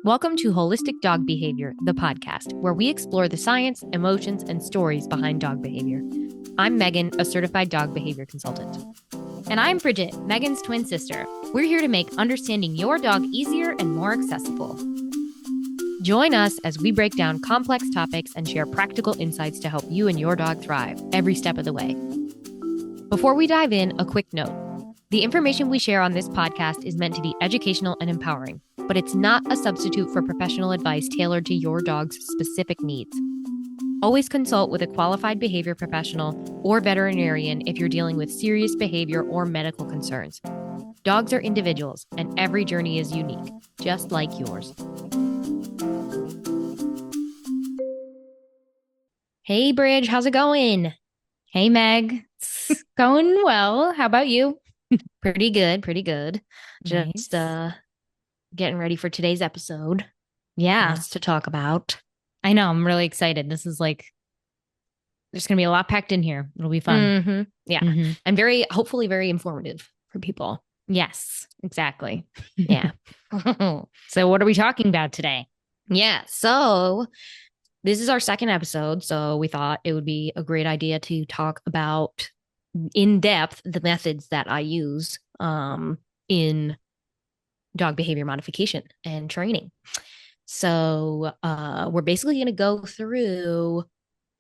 Welcome to Holistic Dog Behavior, the podcast, where we explore the science, emotions, and stories behind dog behavior. I'm Megan, a certified dog behavior consultant. And I'm Bridget, Megan's twin sister. We're here to make understanding your dog easier and more accessible. Join us as we break down complex topics and share practical insights to help you and your dog thrive every step of the way. Before we dive in, a quick note. The information we share on this podcast is meant to be educational and empowering, but it's not a substitute for professional advice tailored to your dog's specific needs. Always consult with a qualified behavior professional or veterinarian if you're dealing with serious behavior or medical concerns. Dogs are individuals, and every journey is unique, just like yours. Hey, Bridge, how's it going? Hey, Meg. It's going well. How about you? Pretty good, pretty good. Nice. Just getting ready for today's episode. Yeah. Lots to talk about. I know. I'm really excited. This is there's going to be a lot packed in here. It'll be fun. Mm-hmm. Yeah. Mm-hmm. And hopefully very informative for people. Yes, exactly. Yeah. So what are we talking about today? Yeah. So this is our second episode. So we thought it would be a great idea to talk about in depth the methods that I use in dog behavior modification and training. So we're basically going to go through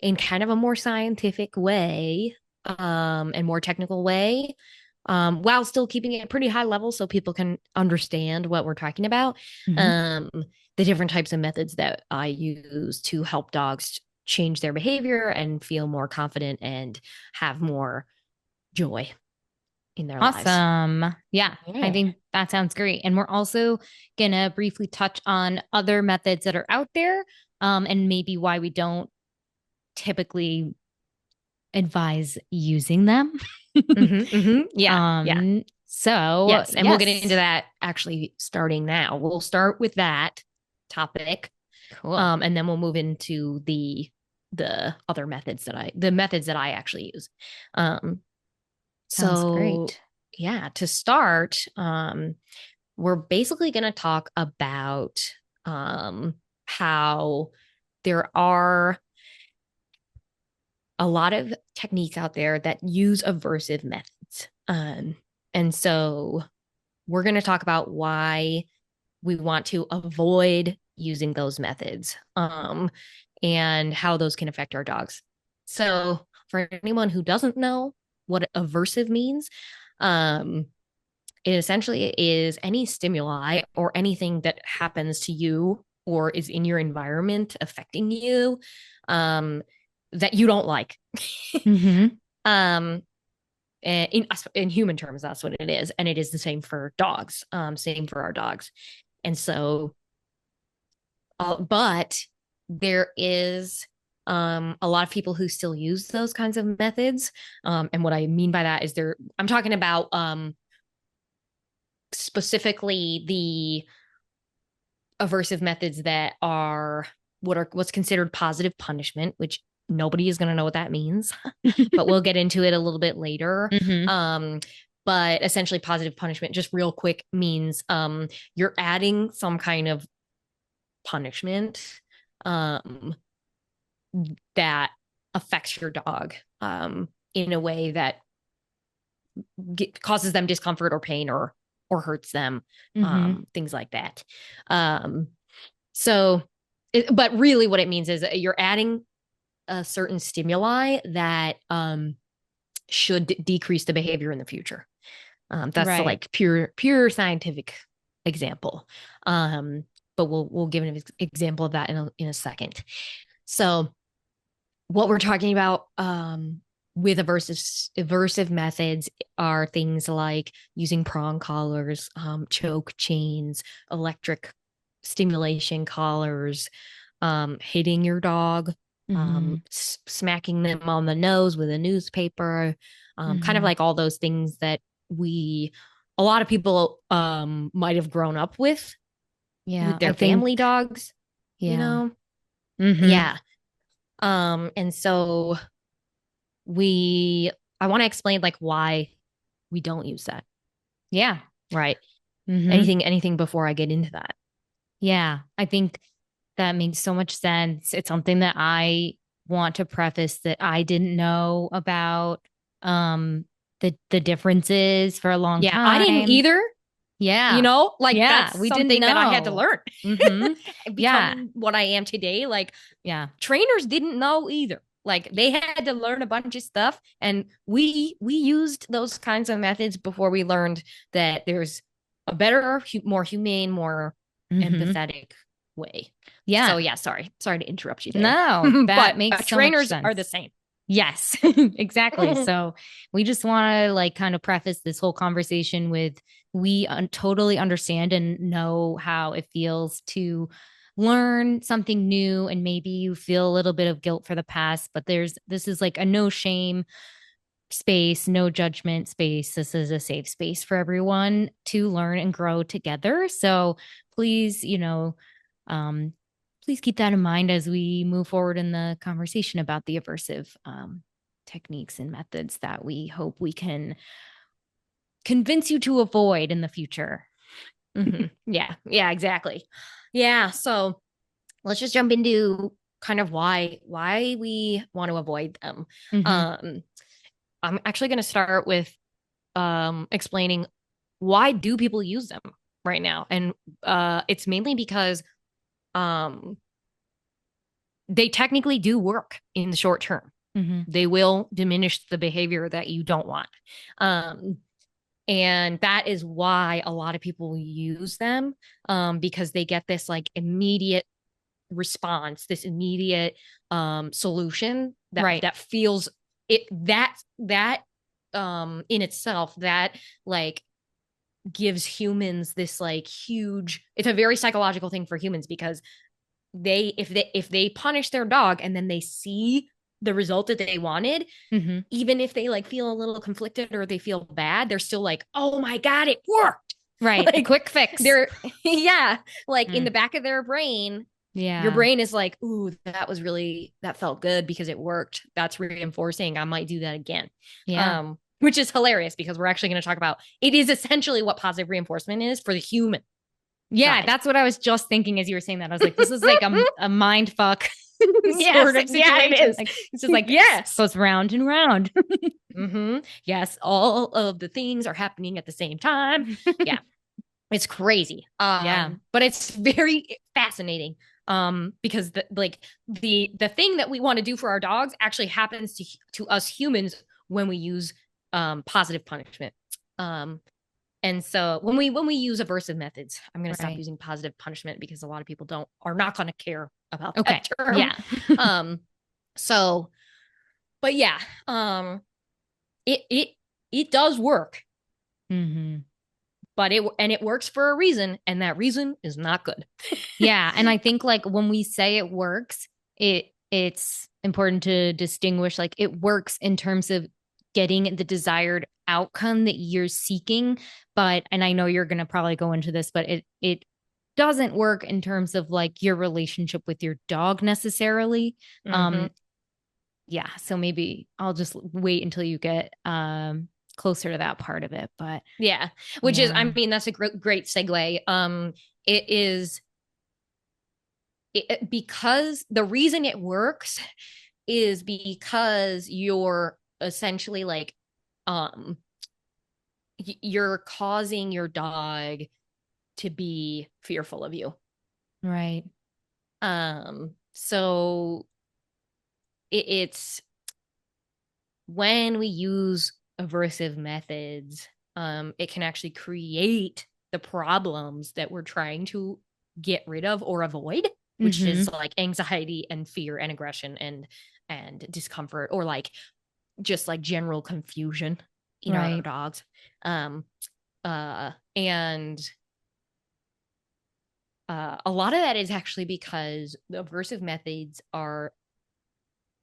in kind of a more scientific way and more technical way while still keeping it pretty high level so people can understand what we're talking about. Mm-hmm. The different types of methods that I use to help dogs change their behavior and feel more confident and have more joy in their lives. Awesome. Yeah, I think that sounds great. And we're also going to briefly touch on other methods that are out there and maybe why we don't typically advise using them. Yeah. So, yes. And we'll get into that actually starting now. We'll start with that topic. Cool. And then we'll move into the other methods that I actually use. Sounds great. Yeah, to start, we're basically going to talk about how there are a lot of techniques out there that use aversive methods. And so we're going to talk about why we want to avoid using those methods and how those can affect our dogs. So for anyone who doesn't know what aversive means, it essentially is any stimuli or anything that happens to you or is in your environment affecting you that you don't like. Mm-hmm. In human terms, that's what it is. And it is the same for dogs, same for our dogs. And so, but there is a lot of people who still use those kinds of methods. And what I mean by that is I'm talking about specifically the aversive methods that are what's considered positive punishment, which nobody is going to know what that means, but we'll get into it a little bit later. Mm-hmm. But essentially positive punishment, just real quick, means you're adding some kind of punishment that affects your dog in a way that causes them discomfort or pain or hurts them, things like that. But really what it means is that you're adding a certain stimuli that should decrease the behavior in the future. That's right. The like pure scientific example. But we'll give an example of that in a second. So what we're talking about with aversive methods are things like using prong collars, choke chains, electric stimulation collars, hitting your dog, smacking them on the nose with a newspaper, kind of like all those things that a lot of people might have grown up with their family dogs, you know? Yeah. And so I want to explain like why we don't use that. Yeah. Right. Mm-hmm. Anything before I get into that? Yeah, I think that makes so much sense. It's something that I want to preface that I didn't know about um the differences for a long Yeah, I didn't time. either. Yeah. Like Yeah, that's we didn't something that I had to know. learn. Mm-hmm. Yeah. Become what I am today. Like Yeah. trainers didn't know either. Like they had to learn a bunch of stuff, and we used those kinds of methods before we learned that there's a better, more humane, more Mm-hmm. empathetic way. So Yeah. yeah, sorry to interrupt you there, No, that but makes so much trainers are the sense. same. Yes, exactly. So we just want to like kind of preface this whole conversation with totally understand and know how it feels to learn something new, and maybe you feel a little bit of guilt for the past, but this is like a no shame space, no judgment space. This is a safe space for everyone to learn and grow together. So please, um, please keep that in mind as we move forward in the conversation about the aversive techniques and methods that we hope we can convince you to avoid in the future. Yeah, exactly. Yeah, so let's just jump into kind of why we want to avoid them. Mm-hmm. Um, I'm actually going to start with explaining why do people use them right now, and it's mainly because um, they technically do work in the short term. Mm-hmm. They will diminish the behavior that you don't want. Um, and that is why a lot of people use them, because they get this like immediate response, this immediate solution Right. that feels it that in itself that like gives humans this like huge, it's a very psychological thing for humans because if they punish their dog and then they see the result that they wanted, Mm-hmm. even if they like feel a little conflicted or they feel bad, they're still like, oh my God, it worked. Right. A Like quick fix. they're, yeah, like in Mm. the back of their brain, your Yeah. brain is like, ooh, that felt good because it worked. That's reinforcing. I might do that again. Yeah. Which is hilarious because we're actually going to talk about it is essentially what positive reinforcement is for the human Yeah, side. that's what I was just thinking as you were saying that. I was like, this is like a mind fuck Yes, sort of yeah, it situation. is. Like it's just like Yes. goes round and round. Yes, all of the things are happening at the same time. Yeah, it's crazy. Yeah. But it's very fascinating. Because the thing that we want to do for our dogs actually happens to us humans when we use positive punishment. Um, and so when we use aversive methods, I'm going to stop Right. using positive punishment because a lot of people are not going to care about Okay. that term. Yeah. Um, so, but yeah, it it does work, Mm-hmm. but it works for a reason, and that reason is not good. Yeah. And I think like when we say it works, it's important to distinguish like it works in terms of getting the desired outcome that you're seeking. But and I know you're gonna probably go into this, but it doesn't work in terms of like your relationship with your dog necessarily. Mm-hmm. Um, yeah, so maybe I'll just wait until you get closer to that part of it. But Yeah, which is, I yeah. mean, that's a great segue. It is because the reason it works is because you're essentially like, um, you're causing your dog to be fearful of you. Right. So it's when we use aversive methods, it can actually create the problems that we're trying to get rid of or avoid, which Mm-hmm. is like anxiety and fear and aggression and discomfort, or like just like general confusion in our Right. dogs. Um, and a lot of that is actually because the aversive methods are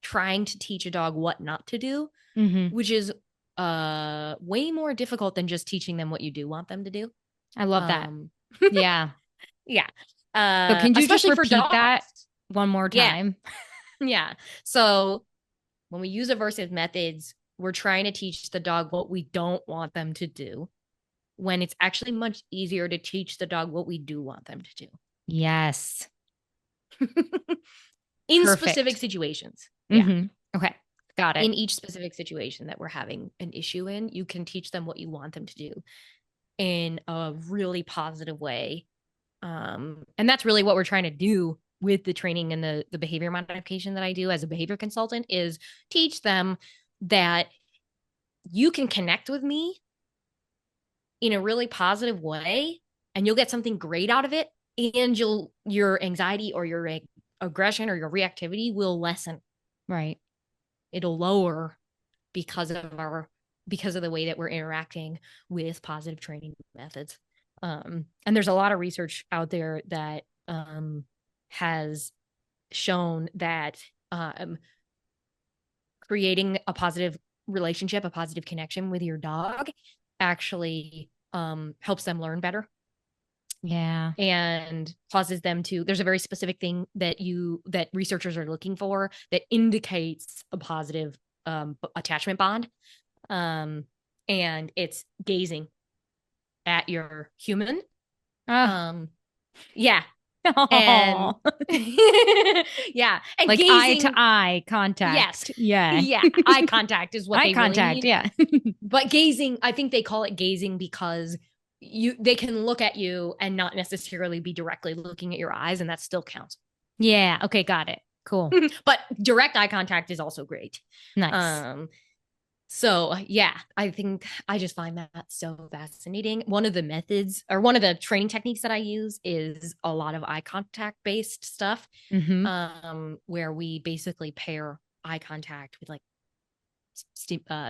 trying to teach a dog what not to do, Mm-hmm. which is way more difficult than just teaching them what you do want them to do. I love that. Um Yeah. yeah. So can you just Especially for repeat that dogs. one more Yeah. time? Yeah. So when we use aversive methods, we're trying to teach the dog what we don't want them to do when it's actually much easier to teach the dog what we do want them to do. Yes. In specific Perfect. situations. Yeah. Mm-hmm. Okay. Got it. In each specific situation that we're having an issue in, you can teach them what you want them to do in a really positive way. And that's really what we're trying to do with the training and the behavior modification that I do as a behavior consultant is teach them that you can connect with me in a really positive way and you'll get something great out of it and your anxiety or your aggression or your reactivity will lessen. Right. It'll lower because of the way that we're interacting with positive training methods. And there's a lot of research out there that has shown that creating a positive relationship, a positive connection with your dog actually helps them learn better. Yeah. And causes them to, there's a very specific thing that researchers are looking for that indicates a positive attachment bond. And it's gazing at your human. Oh. Yeah. And Oh. yeah. And Like eye to gazing, eye yes. contact. Yeah. Yeah. Eye contact is what Eye they really contact. need. Yeah. But gazing, I think they call it gazing because they can look at you and not necessarily be directly looking at your eyes, and that still counts. Yeah. Okay. Got it. Cool. But direct eye contact is also great. Nice. So yeah, I think I just find that so fascinating. One of the methods or one of the training techniques that I use is a lot of eye contact based stuff, Mm-hmm. where we basically pair eye contact with like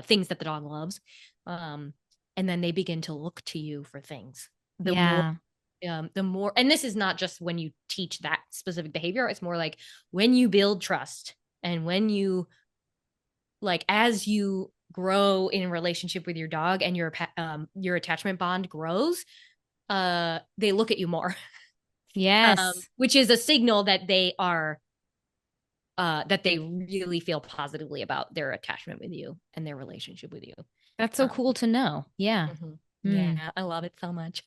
things that the dog loves, and then they begin to look to you for things. Yeah. The more, and this is not just when you teach that specific behavior. It's more like when you build trust and when you like as you grow in relationship with your dog and your attachment bond grows, they look at you more. Yes. Which is a signal that they really feel positively about their attachment with you and their relationship with you. That's so um, cool to know. Yeah. mhm. Mm. Yeah, I love it so much.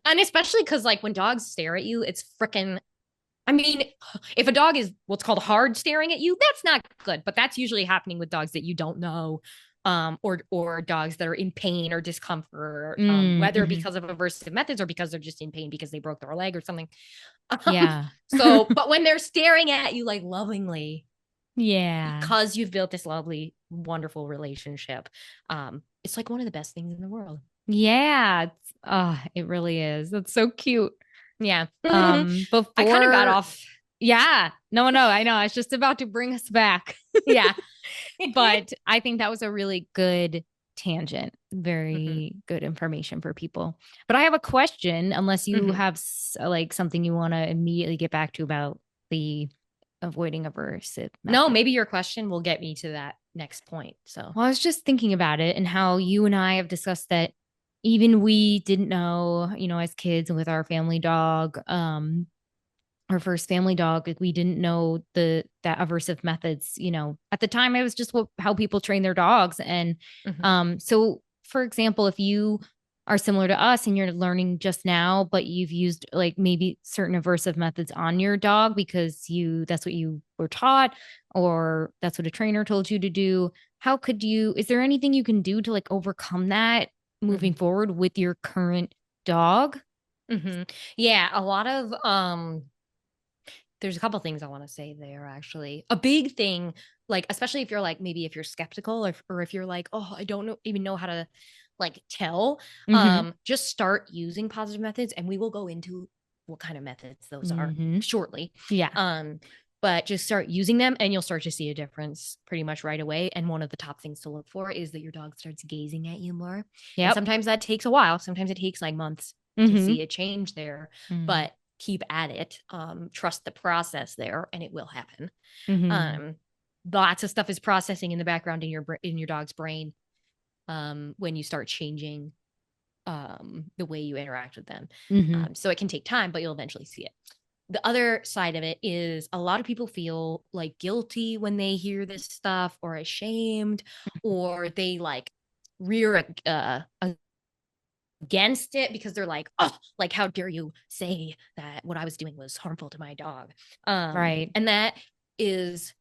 And especially because like when dogs stare at you, it's freaking, I mean, if a dog is what's called hard staring at you, that's not good. But that's usually happening with dogs that you don't know, or dogs that are in pain or discomfort, whether Mm-hmm. because of aversive methods or because they're just in pain because they broke their leg or something. Yeah. But when they're staring at you like lovingly, Yeah. because you've built this lovely, wonderful relationship, it's like one of the best things in the world. Yeah. It really is. That's so cute. Yeah. I kind of got Before, off. yeah, no, I know. I was just about to bring us back. Yeah. But I think that was a really good tangent. Mhm. Very good information for people. But I have a question, unless you Mhm. have like something you want to immediately get back to about the avoiding aversive No, method. maybe your question will get me to that next point. So, Well, I was just thinking about it and how you and I have discussed that even we didn't know, as kids and with our family dog, our first family dog, like we didn't know that aversive methods, at the time it was just how people train their dogs. And mhm. so for example, if you are similar to us and you're learning just now, but you've used like maybe certain aversive methods on your dog because that's what you were taught, or that's what a trainer told you to do, is there anything you can do to like overcome that moving Mhm. forward with your current dog? Mhm. Yeah, a lot of there's a couple things I want to say there actually. A big thing, like especially if you're like maybe if you're skeptical or if you're like, "Oh, I don't even know how to like tell," Mm-hmm. just start using positive methods and we will go into what kind of methods those are Mm-hmm. shortly. Yeah. Um but just start using them and you'll start to see a difference pretty much right away. And one of the top things to look for is that your dog starts gazing at you more. And Yep. sometimes that takes a while. Sometimes it takes like months to Mm-hmm. see a change there. Mm-hmm. But keep at it. Trust the process there, and it will happen. Mm-hmm. Um, Lots of stuff is processing in the background in your dog's brain, when you start changing the way you interact with them. Mm-hmm. So it can take time, but you'll eventually see it. The other side of it is a lot of people feel like guilty when they hear this stuff or ashamed, or they like rear a against it because they're like, oh, like, how dare you say that what I was doing was harmful to my dog. Right. And that is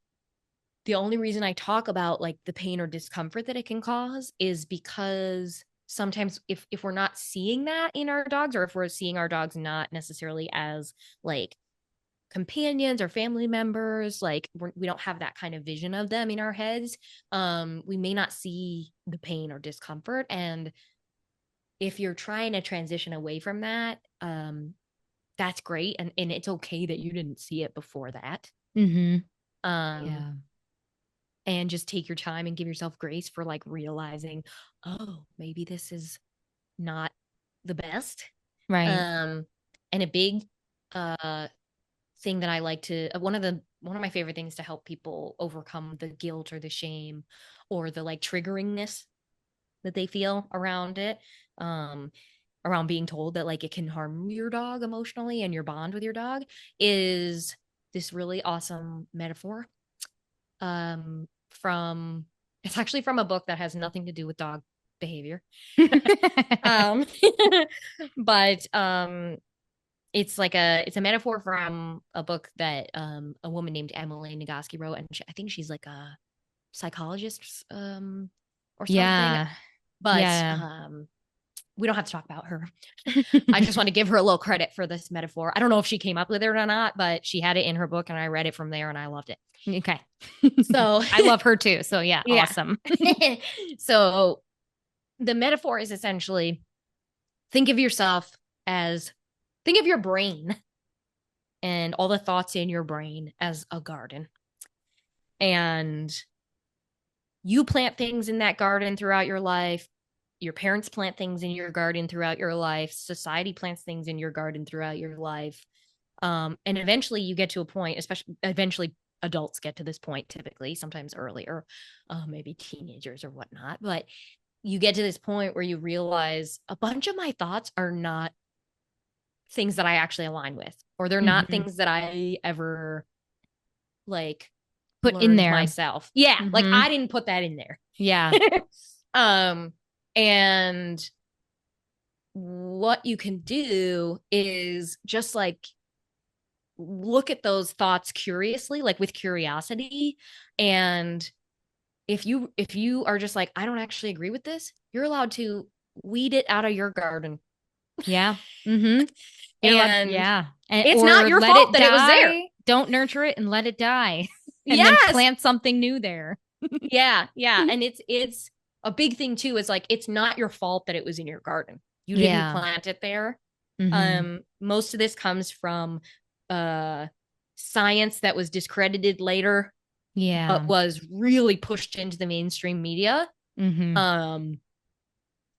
the only reason I talk about like the pain or discomfort that it can cause is because sometimes if we're not seeing that in our dogs, or if we're seeing our dogs not necessarily as like companions or family members, like we don't have that kind of vision of them in our heads, we may not see the pain or discomfort. And if you're trying to transition away from that, that's great, and it's okay that you didn't see it before that. Mm-hmm. um Yeah. and just take your time and give yourself grace for like realizing, oh, maybe this is not the best. Right. And a big uh thing that I like to one of my favorite things to help people overcome the guilt or the shame or the like triggeringness that they feel around it, um around being told that like it can harm your dog emotionally and your bond with your dog, is this really awesome metaphor, from it's actually from a book that has nothing to do with dog behavior. um but it's a metaphor from a book that a woman named Emily Nagoski wrote, and I think she's like a psychologist, or something. Yeah. But Yeah. we don't have to talk about her. I just want to give her a little credit for this metaphor. I don't know if she came up with it or not, but she had it in her book and I read it from there and I loved it. Okay. So I love her too. So yeah, yeah. awesome. So the metaphor is essentially, think of yourself as think of your brain and all the thoughts in your brain as a garden. And you plant things in that garden throughout your life. Your parents plant things in your garden throughout your life. Society plants things in your garden throughout your life. And eventually you get to a point, especially eventually adults get to this point, typically, sometimes earlier, maybe teenagers or whatnot. But you get to this point where you realize a bunch of my thoughts are not things that I actually align with, or they're not Mm-hmm. things that I ever like Put in learned there. myself. Yeah, like Mm-hmm. I didn't put that in there. Yeah. um and what you can do is just like look at those thoughts curiously, like with curiosity. And if you are just like, I don't actually agree with this, you're allowed to weed it out of your garden. Yeah. Mm-hmm. You're allowed, And yeah. And it's not or your let fault it that it was there. die. Don't nurture it and let it die. And then Yes. plant something new there. Yeah. And it's a big thing too, is like it's not your fault that it was in your garden. You didn't Yeah. plant it there. Mm-hmm. Most of this comes from uh science that was discredited later, but Yeah. was really pushed into the mainstream media. Mm-hmm. Um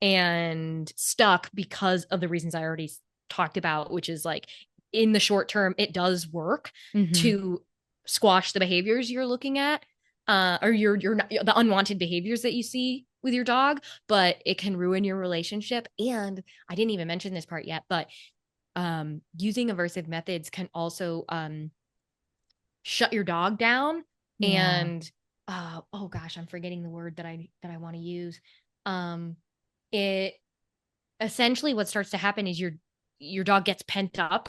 and stuck because of the reasons I already talked about, which is like in the short term, it does work Mm-hmm. to squash the behaviors you're looking at, or you're not, the unwanted behaviors that you see with your dog, but it can ruin your relationship. And I didn't even mention this part yet, but using aversive methods can also shut your dog down. Yeah. And oh gosh, I'm forgetting the word that I want to use. It essentially, what starts to happen is your dog gets pent up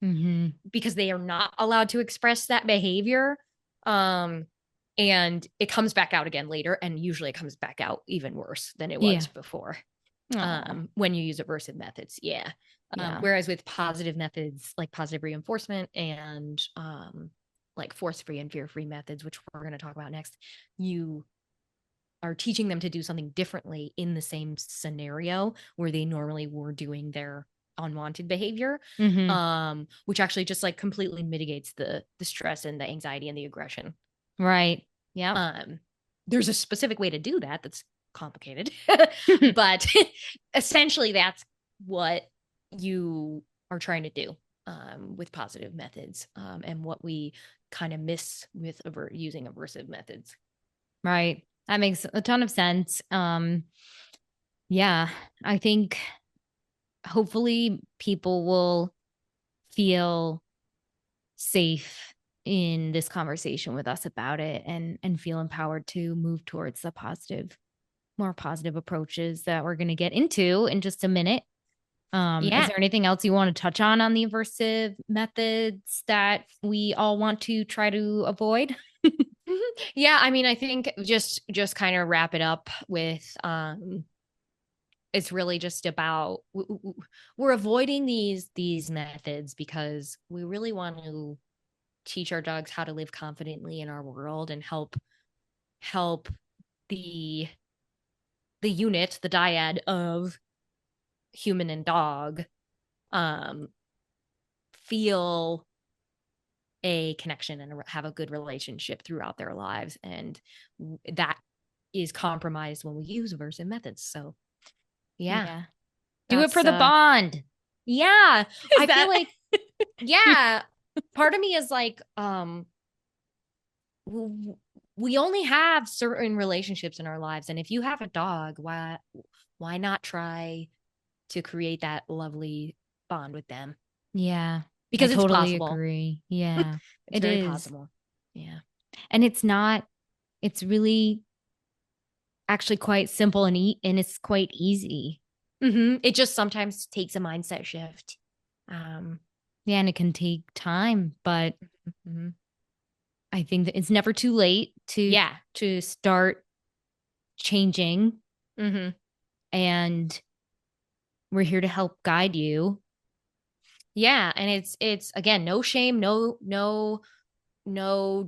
Mm-hmm. because they are not allowed to express that behavior, um and it comes back out again later, and usually it comes back out even worse than it was Yeah. before, Oh. when you use aversive methods. Yeah. Yeah. Whereas with positive methods like positive reinforcement and like force-free and fear-free methods, which we're going to talk about next, you are teaching them to do something differently in the same scenario where they normally were doing their unwanted behavior, Mm-hmm. which actually just like completely mitigates the stress and the anxiety and the aggression. Right. Yep. um there's a specific way to do that that's complicated, but essentially that's what you are trying to do, with positive methods, and what we kind of miss with using aversive methods. Right. That makes a ton of sense. Yeah, I think hopefully people will feel safe in this conversation with us about it and feel empowered to move towards the positive more positive approaches that we're going to get into in just a minute. Is Yeah. there anything else you want to touch on the aversive methods that we all want to try to avoid? Yeah, I mean, I think just kind of wrap it up with it's really just about we're avoiding these methods because we really want to teach our dogs how to live confidently in our world and help the unit, the dyad of human and dog um feel a connection and have a good relationship throughout their lives, and that is compromised when we use aversive methods. So yeah, Yeah. Do it that's for the bond. yeah. Is I feel that like yeah, part of me is like we only have certain relationships in our lives, and if you have a dog, why not try to create that lovely bond with them? Yeah, I Because it's totally possible. agree. Yeah, It's it very is. possible. Yeah. And it's really actually quite simple and it's quite easy. It just sometimes takes a mindset shift. Um, Yeah, and it can take time, but mhm. I think that it's never too late Yeah. to start changing, hmm and we're here to help guide you. Yeah. And it's again, no shame, no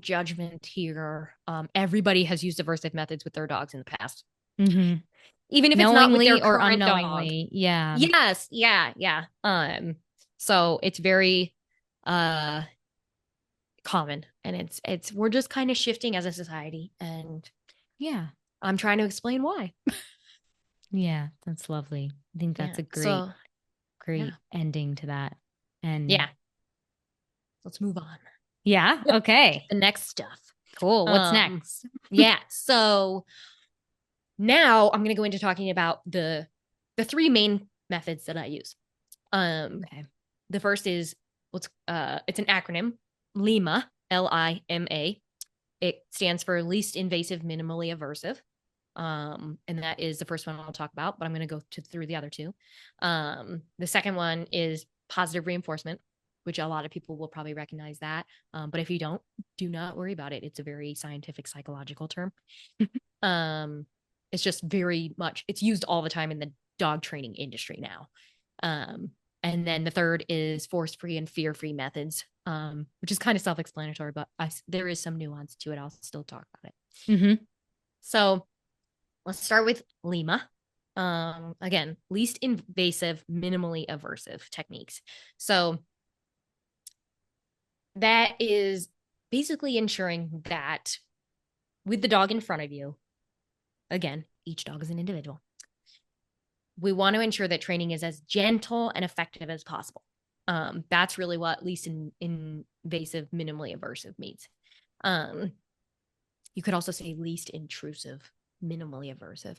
judgment here. Everybody has used aversive methods with their dogs in the past, Mm-hmm. even if it's not with their Knowingly or current dog. unknowingly. Yeah. Yes. Yeah. Yeah. So it's very uh common, and it's we're just kind of shifting as a society, and Yeah. I'm trying to explain why. Yeah. That's lovely. I think Yeah. that's a So yeah. great ending to that. And Yeah. Let's move on. yeah. Okay. The next stuff. Cool. What's next? Yeah. So now I'm going to go into talking about the three main methods that I use. Okay. The first is it's an acronym, LIMA, LIMA. It stands for least invasive, minimally aversive. And that is the first one I'll talk about, but I'm going to go through the other two. The second one is positive reinforcement, which a lot of people will probably recognize that. But if you don't, do not worry about it. It's a very scientific, psychological term. um, it's just very much, it's used all the time in the dog training industry now. And then the third is force-free and fear-free methods, which is kind of self-explanatory, but there is some nuance to it. I'll still talk about it. Mm-hmm. So let's start with LIMA. Again, least invasive, minimally aversive techniques. So that is basically ensuring that with the dog in front of you, again, each dog is an individual. We want to ensure that training is as gentle and effective as possible. That's really what least invasive, minimally aversive means. You could also say least intrusive, minimally aversive,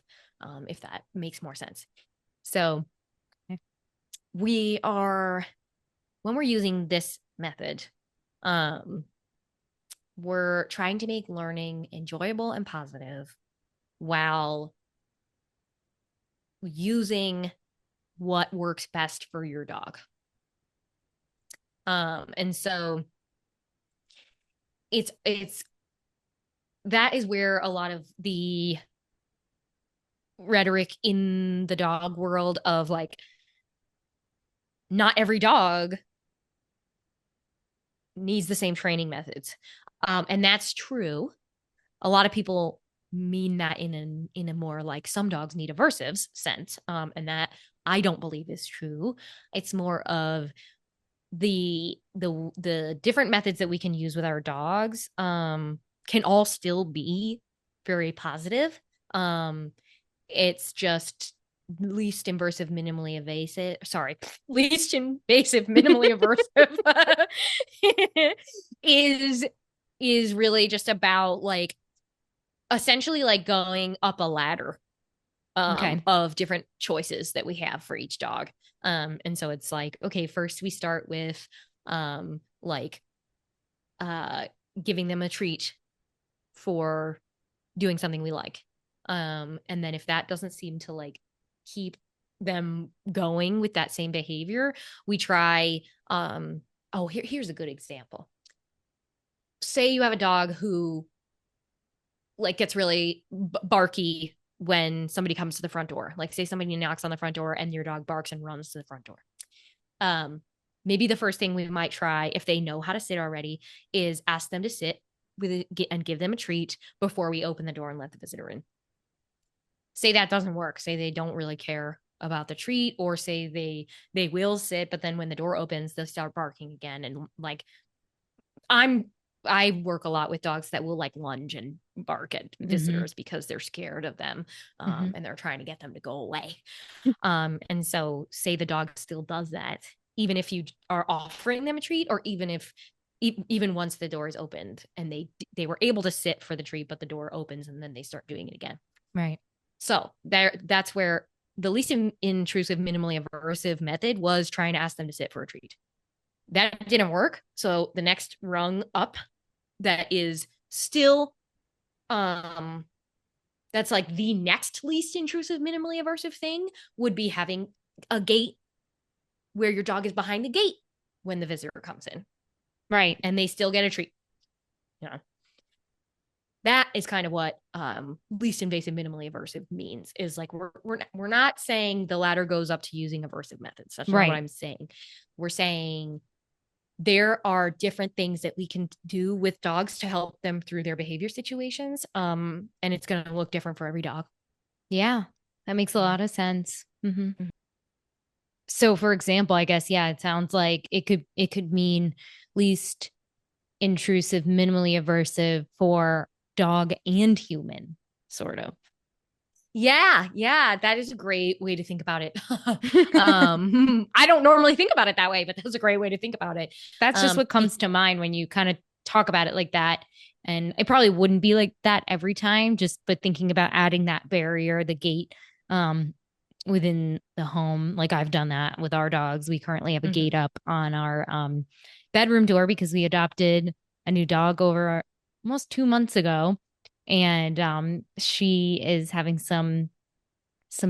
if that makes more sense. So we are, when we're using this method, we're trying to make learning enjoyable and positive while using what works best for your dog. And so it's that is where a lot of the rhetoric in the dog world of like, not every dog needs the same training methods. And that's true. A lot of people mean that in a more like some dogs need aversives sense. And that I don't believe is true. It's more of the different methods that we can use with our dogs can all still be very positive. It's just least invasive, minimally invasive. Sorry, least invasive, minimally aversive is is really just about like essentially like going up a ladder Okay. of different choices that we have for each dog. And so it's like, okay, first we start with like uh giving them a treat for doing something we like. And then if that doesn't seem to like keep them going with that same behavior, we try, here's a good example. Say you have a dog who like gets really barky when somebody comes to the front door. Like say somebody knocks on the front door and your dog barks and runs to the front door. Maybe the first thing we might try, if they know how to sit already, is ask them to sit and give them a treat before we open the door and let the visitor in. Say that doesn't work. Say they don't really care about the treat, or say they will sit, but then when the door opens, they'll start barking again. And like I work a lot with dogs that will like lunge and bark at visitors because they're scared of them, and they're trying to get them to go away. And so say the dog still does that, even if you are offering them a treat, or even once the door is opened and they were able to sit for the treat, but the door opens and then they start doing it again. Right. So that's where the least intrusive, minimally aversive method was trying to ask them to sit for a treat. That didn't work. So the next rung up that is still, that's like the next least intrusive, minimally aversive thing would be having a gate where your dog is behind the gate when the visitor comes in. Right. And they still get a treat. Yeah. That is kind of what least invasive, minimally aversive means. Is like we're not saying the ladder goes up to using aversive methods. That's not what I'm saying. We're saying there are different things that we can do with dogs to help them through their behavior situations. And it's going to look different for every dog. Yeah, that makes a lot of sense. So, for example, I guess, yeah, it sounds like it could mean least intrusive, minimally aversive for dog and human, sort of. Yeah, that is a great way to think about it. I don't normally think about it that way, but that's a great way to think about it. That's just what comes to mind when you kind of talk about it like that. And it probably wouldn't be like that every time, but thinking about adding that barrier, the gate, within the home. Like I've done that with our dogs. We currently have a gate up on our bedroom door because we adopted a new dog over almost 2 months ago. And she is having some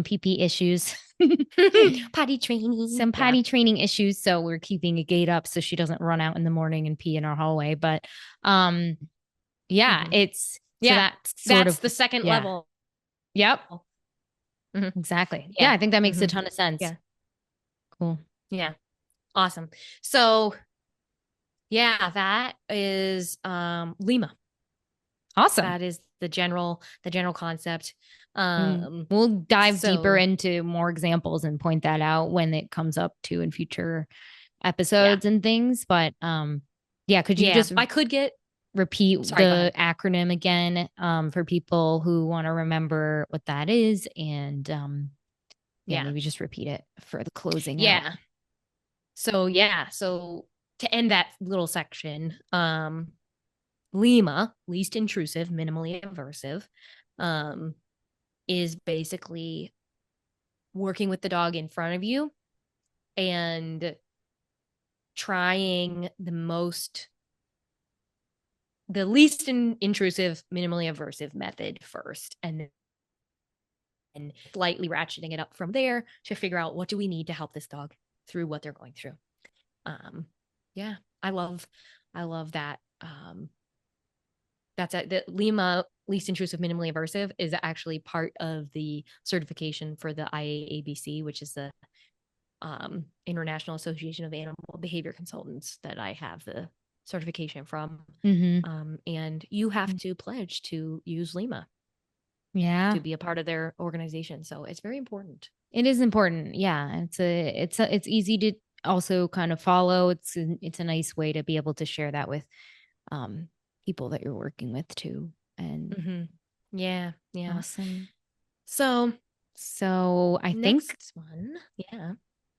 pee issues. Potty training. Some potty training issues. So we're keeping a gate up so she doesn't run out in the morning and pee in our hallway. But it's that's the second level. Yep. Exactly. Yeah, I think that makes a ton of sense. Yeah. Cool. Yeah. Awesome. So that is LIMA. Awesome. That is the general concept. We'll dive deeper into more examples and point that out when it comes up to in future episodes and things. But could you just repeat the acronym again for people who want to remember what that is, and maybe just repeat it for the closing out. So to end that little section, LIMA, least intrusive, minimally aversive, is basically working with the dog in front of you and trying the least intrusive, minimally aversive method first, and slightly ratcheting it up from there to figure out what do we need to help this dog through what they're going through. I love that. That's the LIMA, least intrusive, minimally aversive, is actually part of the certification for the IAABC, which is the International Association of Animal Behavior Consultants, that I have the certification from. And you have to pledge to use LIMA to be a part of their organization. So it's very important. It is important. Yeah. It's easy to also kind of follow. It's a nice way to be able to share that with people that you're working with too. And awesome. So I think next one.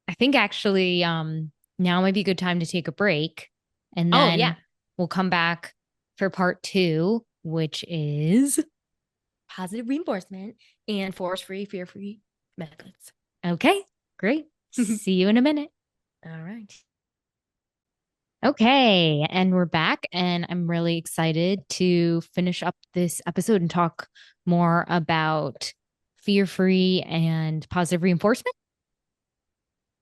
I think actually now might be a good time to take a break, and then we'll come back for part 2, which is positive reinforcement and force-free, fear-free methods. Okay, great. See you in a minute. All right. Okay, and we're back, and I'm really excited to finish up this episode and talk more about fear-free and positive reinforcement.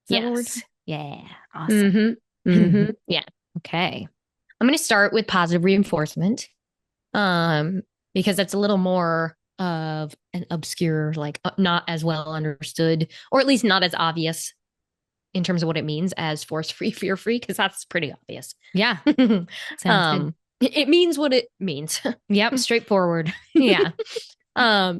Is that what we're doing? Yes. Yeah, awesome. Mm-hmm. Mm-hmm. Yeah. Okay. I'm going to start with positive reinforcement, um, because that's a little more of an obscure, like not as well understood, or at least not as obvious in terms of what it means as force-free, fear-free, because that's pretty obvious. Yeah, sounds good. It means what it means. Yep, straightforward. Yeah.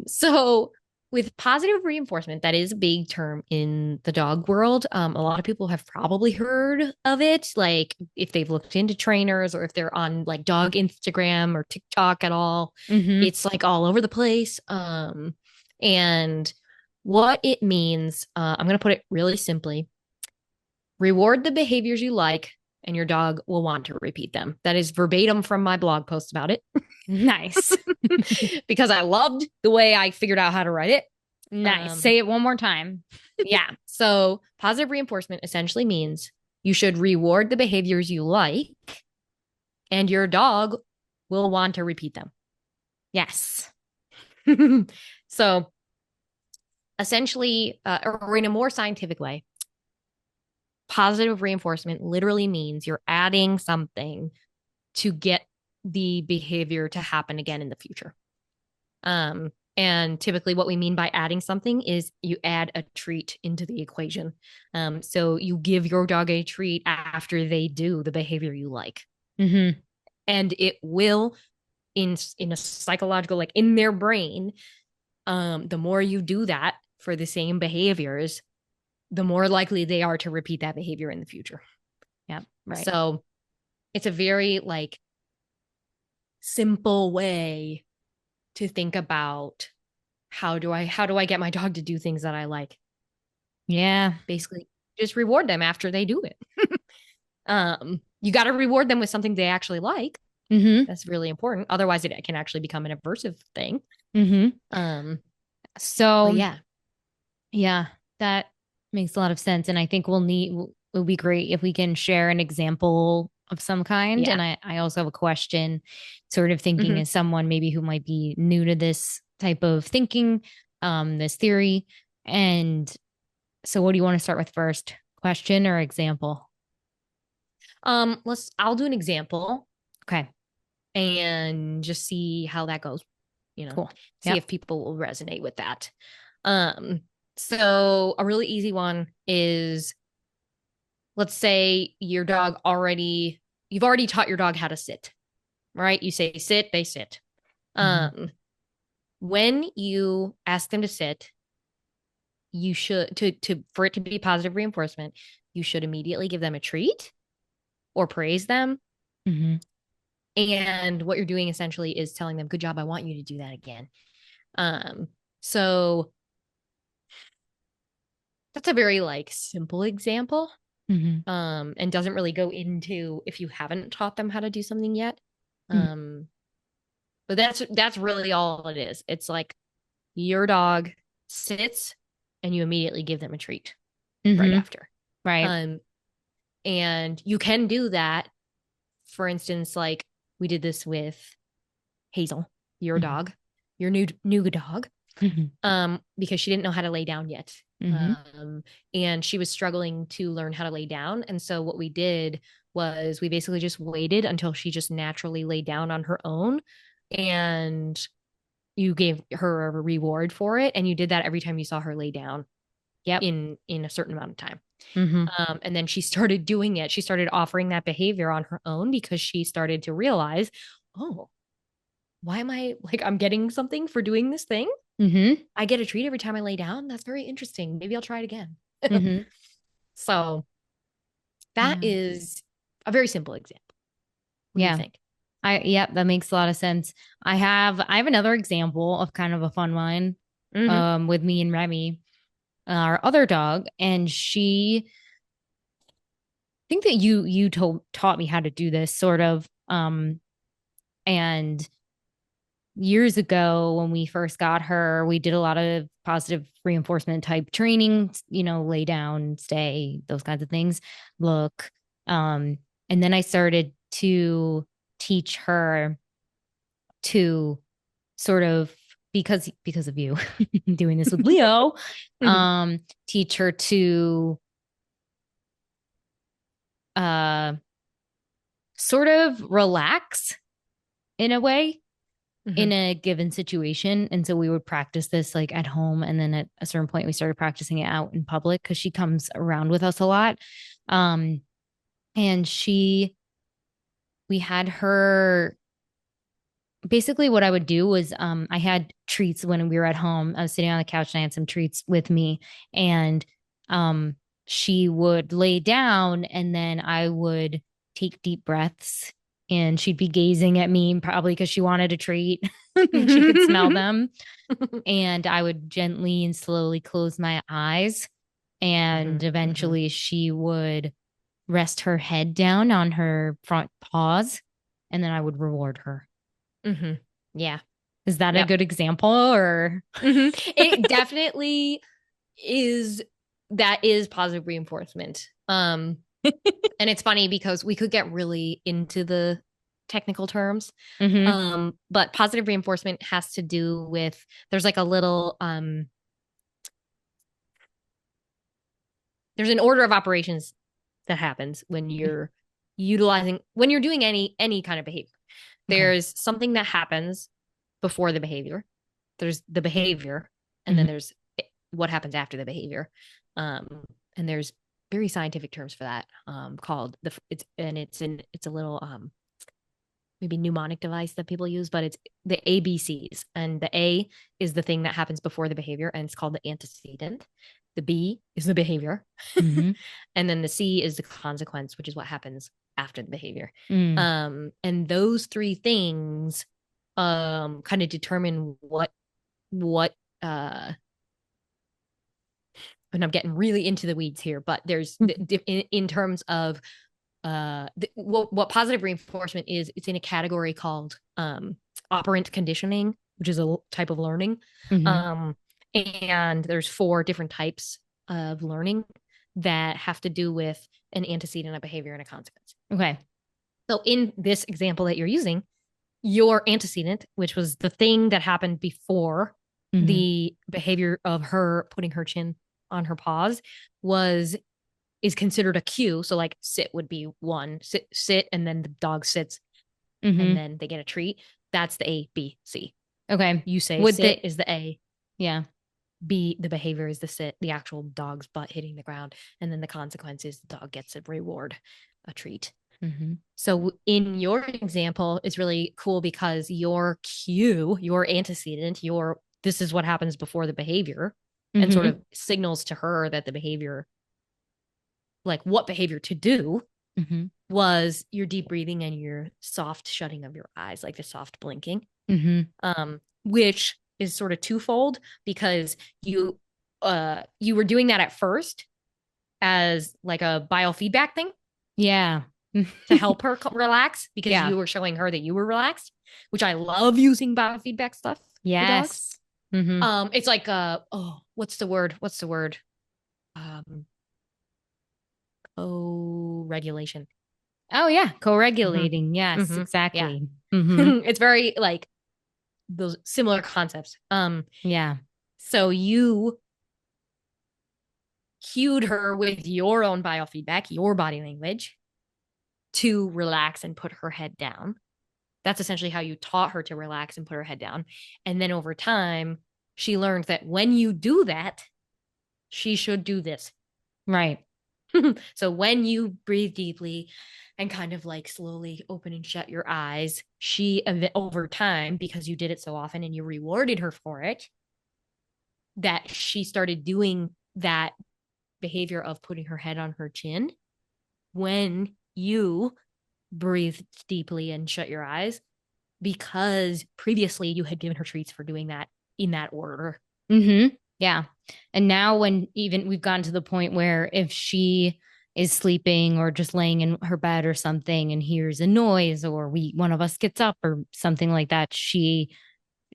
So with positive reinforcement, that is a big term in the dog world. A lot of people have probably heard of it, like if they've looked into trainers or if they're on like dog Instagram or TikTok at all. Mm-hmm. It's like all over the place. And what it means, I'm going to put it really simply. Reward the behaviors you like, and your dog will want to repeat them. That is verbatim from my blog post about it. Nice. Because I loved the way I figured out how to write it. Nice. Say it one more time. Yeah. So positive reinforcement essentially means you should reward the behaviors you like, and your dog will want to repeat them. Yes. So essentially, or in a more scientific way, positive reinforcement literally means you're adding something to get the behavior to happen again in the future. And typically what we mean by adding something is you add a treat into the equation. So you give your dog a treat after they do the behavior you like. Mm-hmm. And it will, in a psychological, like in their brain, the more you do that for the same behaviors, the more likely they are to repeat that behavior in the future. Yeah. Right. So it's a very like simple way to think about how do I get my dog to do things that I like? Yeah. Basically, just reward them after they do it. You got to reward them with something they actually like. Mm-hmm. That's really important. Otherwise, it can actually become an aversive thing. Mm-hmm. So yeah, that makes a lot of sense. And I think it'll be great if we can share an example of some kind. Yeah. And I also have a question, sort of thinking as someone maybe who might be new to this type of thinking, this theory. And so what do you want to start with first? Question or example? I'll do an example. Okay. And just see how that goes. Cool. See if people will resonate with that. So a really easy one is, let's say you've already taught your dog how to sit, right? You say sit, they sit. When you ask them to sit, you should for it to be positive reinforcement, you should immediately give them a treat or praise them. And what you're doing essentially is telling them, good job, I want you to do that again. So that's a very like simple example. And doesn't really go into if you haven't taught them how to do something yet. But that's really all it is. It's like your dog sits and you immediately give them a treat right after. Right. And you can do that. For instance, like we did this with Hazel, your dog, your new dog, because she didn't know how to lay down yet. And she was struggling to learn how to lay down. And so what we did was we basically just waited until she just naturally laid down on her own. And you gave her a reward for it. And you did that every time you saw her lay down. Yep. In a certain amount of time. And then she started doing it. She started offering that behavior on her own because she started to realize, oh, why am I like, I'm getting something for doing this thing? I get a treat every time I lay down. That's very interesting. Maybe I'll try it again. So that is a very simple example. What do you think? That makes a lot of sense. I have another example of kind of a fun one with me and Remy, our other dog, and I think that you taught me how to do this sort of and years ago when we first got her, we did a lot of positive reinforcement type training, lay down, stay, those kinds of things, look. And then I started to teach her to sort of, because of you doing this with Leo, teach her to sort of relax in a way in a given situation. And so we would practice this like at home. And then at a certain point, we started practicing it out in public because she comes around with us a lot. And we had her, basically what I would do was I had treats when we were at home. I was sitting on the couch and I had some treats with me. And she would lay down and then I would take deep breaths and she'd be gazing at me probably because she wanted a treat. She could smell them. And I would gently and slowly close my eyes. And eventually she would rest her head down on her front paws. And then I would reward her. Yeah. Is that a good example or? It definitely is. That is positive reinforcement. And it's funny because we could get really into the technical terms. But positive reinforcement has to do with, there's like a little, there's an order of operations that happens when you're when you're doing any kind of behavior. There's something that happens before the behavior. There's the behavior, and then there's what happens after the behavior. And there's very scientific terms for that, called it's a little maybe mnemonic device that people use, but it's the ABCs. And the A is the thing that happens before the behavior, and it's called the antecedent. The B is the behavior. And then the C is the consequence, which is what happens after the behavior. And those three things kind of determine what and I'm getting really into the weeds here, but there's in terms of what positive reinforcement is. It's in a category called operant conditioning, which is a type of learning. And there's 4 different types of learning that have to do with an antecedent, a behavior, and a consequence. Okay. So in this example that you're using, your antecedent, which was the thing that happened before the behavior of her putting her chin on her paws, is considered a cue. So like sit would be 1, sit, and then the dog sits, and then they get a treat. That's the A, B, C. Okay. You say sit is the A. Yeah. B, the behavior is the sit, the actual dog's butt hitting the ground. And then the consequence is the dog gets a reward, a treat. So in your example, it's really cool because your cue, your antecedent, this is what happens before the behavior, and sort of signals to her that the behavior, like what behavior to do, was your deep breathing and your soft shutting of your eyes, like the soft blinking, which is sort of twofold because you were doing that at first as like a biofeedback thing. Yeah. To help her relax because you were showing her that you were relaxed, which I love using biofeedback stuff. Yes. It's like what's the word? Co-regulation. Oh yeah, co-regulating. Yes, exactly. It's very like those similar concepts. Yeah. So you cued her with your own biofeedback, your body language, to relax and put her head down. That's essentially how you taught her to relax and put her head down. And then over time, she learned that when you do that, she should do this. Right. So when you breathe deeply and kind of like slowly open and shut your eyes, she, over time, because you did it so often and you rewarded her for it, that she started doing that behavior of putting her head on her chin when you breathed deeply and shut your eyes, because previously you had given her treats for doing that in that order. Yeah. And now when even we've gotten to the point where if she is sleeping or just laying in her bed or something and hears a noise, or one of us gets up or something like that, she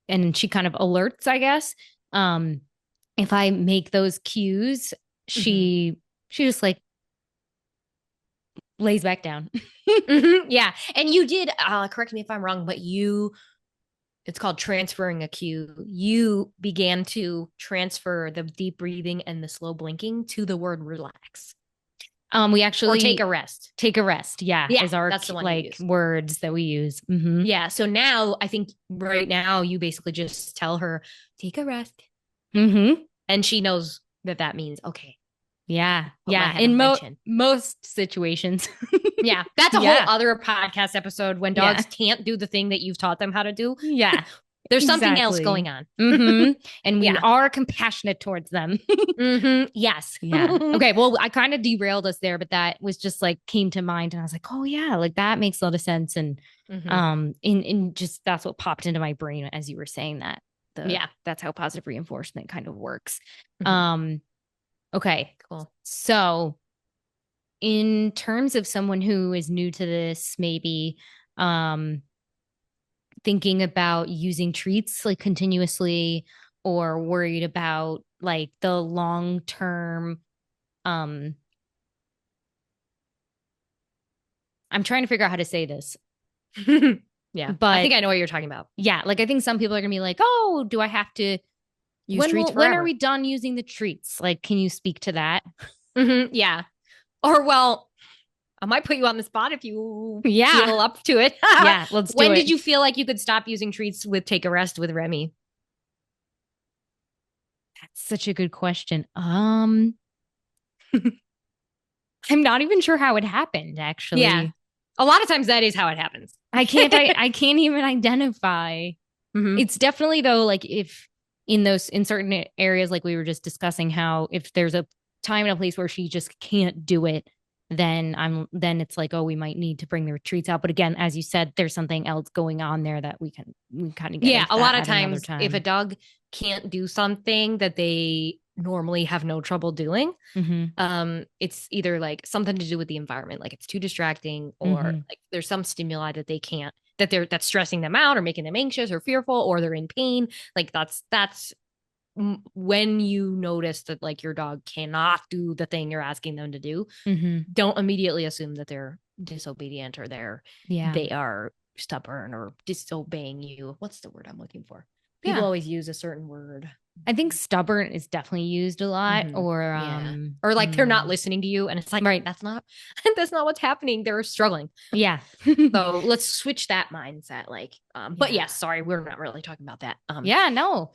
kind of alerts, I guess. If I make those cues, she just like lays back down. Yeah. And you did, correct me if I'm wrong, but it's called transferring a cue. You began to transfer the deep breathing and the slow blinking to the word relax. We actually or take a rest. Take a rest. Yeah. Yeah. Is our that's the one like words that we use. Mm-hmm. Yeah. So now I think right now you basically just tell her, take a rest. Mm-hmm. And she knows that means, okay. Yeah. Yeah. In most situations. Yeah. That's a whole other podcast episode when dogs can't do the thing that you've taught them how to do. Yeah. There's something else going on. Mm-hmm. And we are compassionate towards them. Mm-hmm. Yes. Yeah. Okay. Well, I kind of derailed us there, but that was just like came to mind, and I was like, oh yeah, like that makes a lot of sense. And in just that's what popped into my brain as you were saying that. That's how positive reinforcement kind of works. Okay. Cool. So in terms of someone who is new to this, maybe thinking about using treats like continuously, or worried about like the long term I'm trying to figure out how to say this. Yeah. But I think I know what you're talking about. Yeah. Like I think some people are gonna be like, oh, do I have to use treats forever? When are we done using the treats? Like, can you speak to that? Yeah. Or well, I might put you on the spot if you feel up to it. Yeah, let's do it. When did you feel like you could stop using treats with Take a Rest with Remy? That's such a good question. I'm not even sure how it happened, actually. Yeah. A lot of times that is how it happens. I can't even identify. It's definitely though, like if in certain areas, like we were just discussing, how if there's a time and a place where she just can't do it, then it's like, oh, we might need to bring the retreats out. But again, as you said, there's something else going on there that we kind of get. Yeah, a lot of times if a dog can't do something that they normally have no trouble doing, it's either like something to do with the environment, like it's too distracting, or like there's some stimuli that they can't, that's stressing them out or making them anxious or fearful, or they're in pain. Like that's when you notice that like your dog cannot do the thing you're asking them to do. Don't immediately assume that they're disobedient or they are stubborn or disobeying you. What's the word I'm looking for? People always use a certain word. I think stubborn is definitely used a lot, or like they're not listening to you, and it's like, right, that's not what's happening. They're struggling. Yeah. So let's switch that mindset. Like, but yes, sorry, we're not really talking about that. No.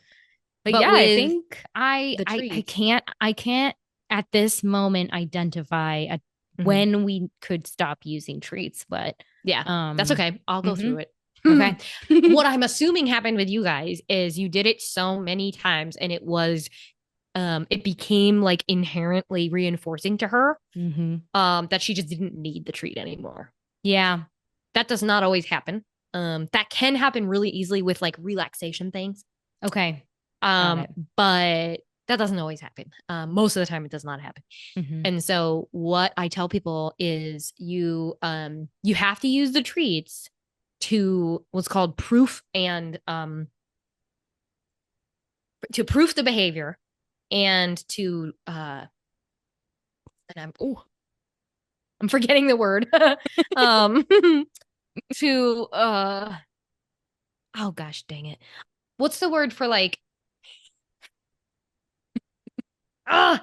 But yeah, I think I can't at this moment identify when we could stop using treats, but that's okay. I'll go through it. Okay. What I'm assuming happened with you guys is you did it so many times, and it became like inherently reinforcing to her that she just didn't need the treat anymore. Yeah. That does not always happen. That can happen really easily with like relaxation things. Okay. But that doesn't always happen. Most of the time it does not happen. And so what I tell people is you have to use the treats to what's called proof and to proof the behavior, and to I'm forgetting the word. To oh gosh dang it. What's the word for like I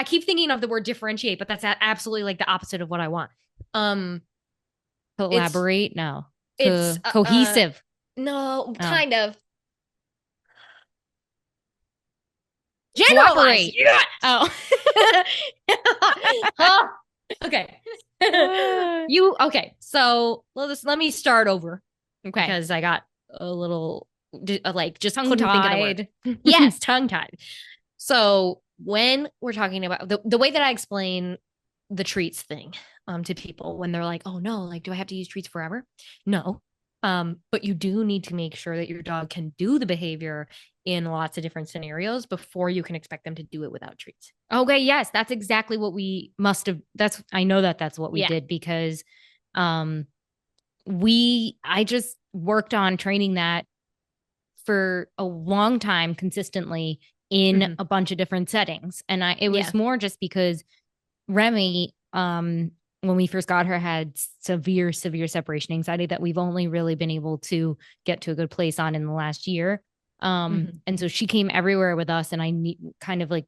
keep thinking of the word differentiate, but that's absolutely like the opposite of what I want. Collaborate? No. It's cohesive. No, kind of. Generalize. Yes! Oh. Okay. So let me start over. Okay. Because I got a little like just tongue-tied. couldn't think of the word. Yes, tongue-tied. So when we're talking about the way that I explain the treats thing to people when they're like, oh no, like, do I have to use treats forever? No. But you do need to make sure that your dog can do the behavior in lots of different scenarios before you can expect them to do it without treats. Okay. Yes. That's exactly what we must have. I know that's what we did, because I just worked on training that for a long time consistently in a bunch of different settings. And it was more just because Remy, when we first got her, had severe separation anxiety that we've only really been able to get to a good place on in the last year. And so she came everywhere with us, and I kind of like,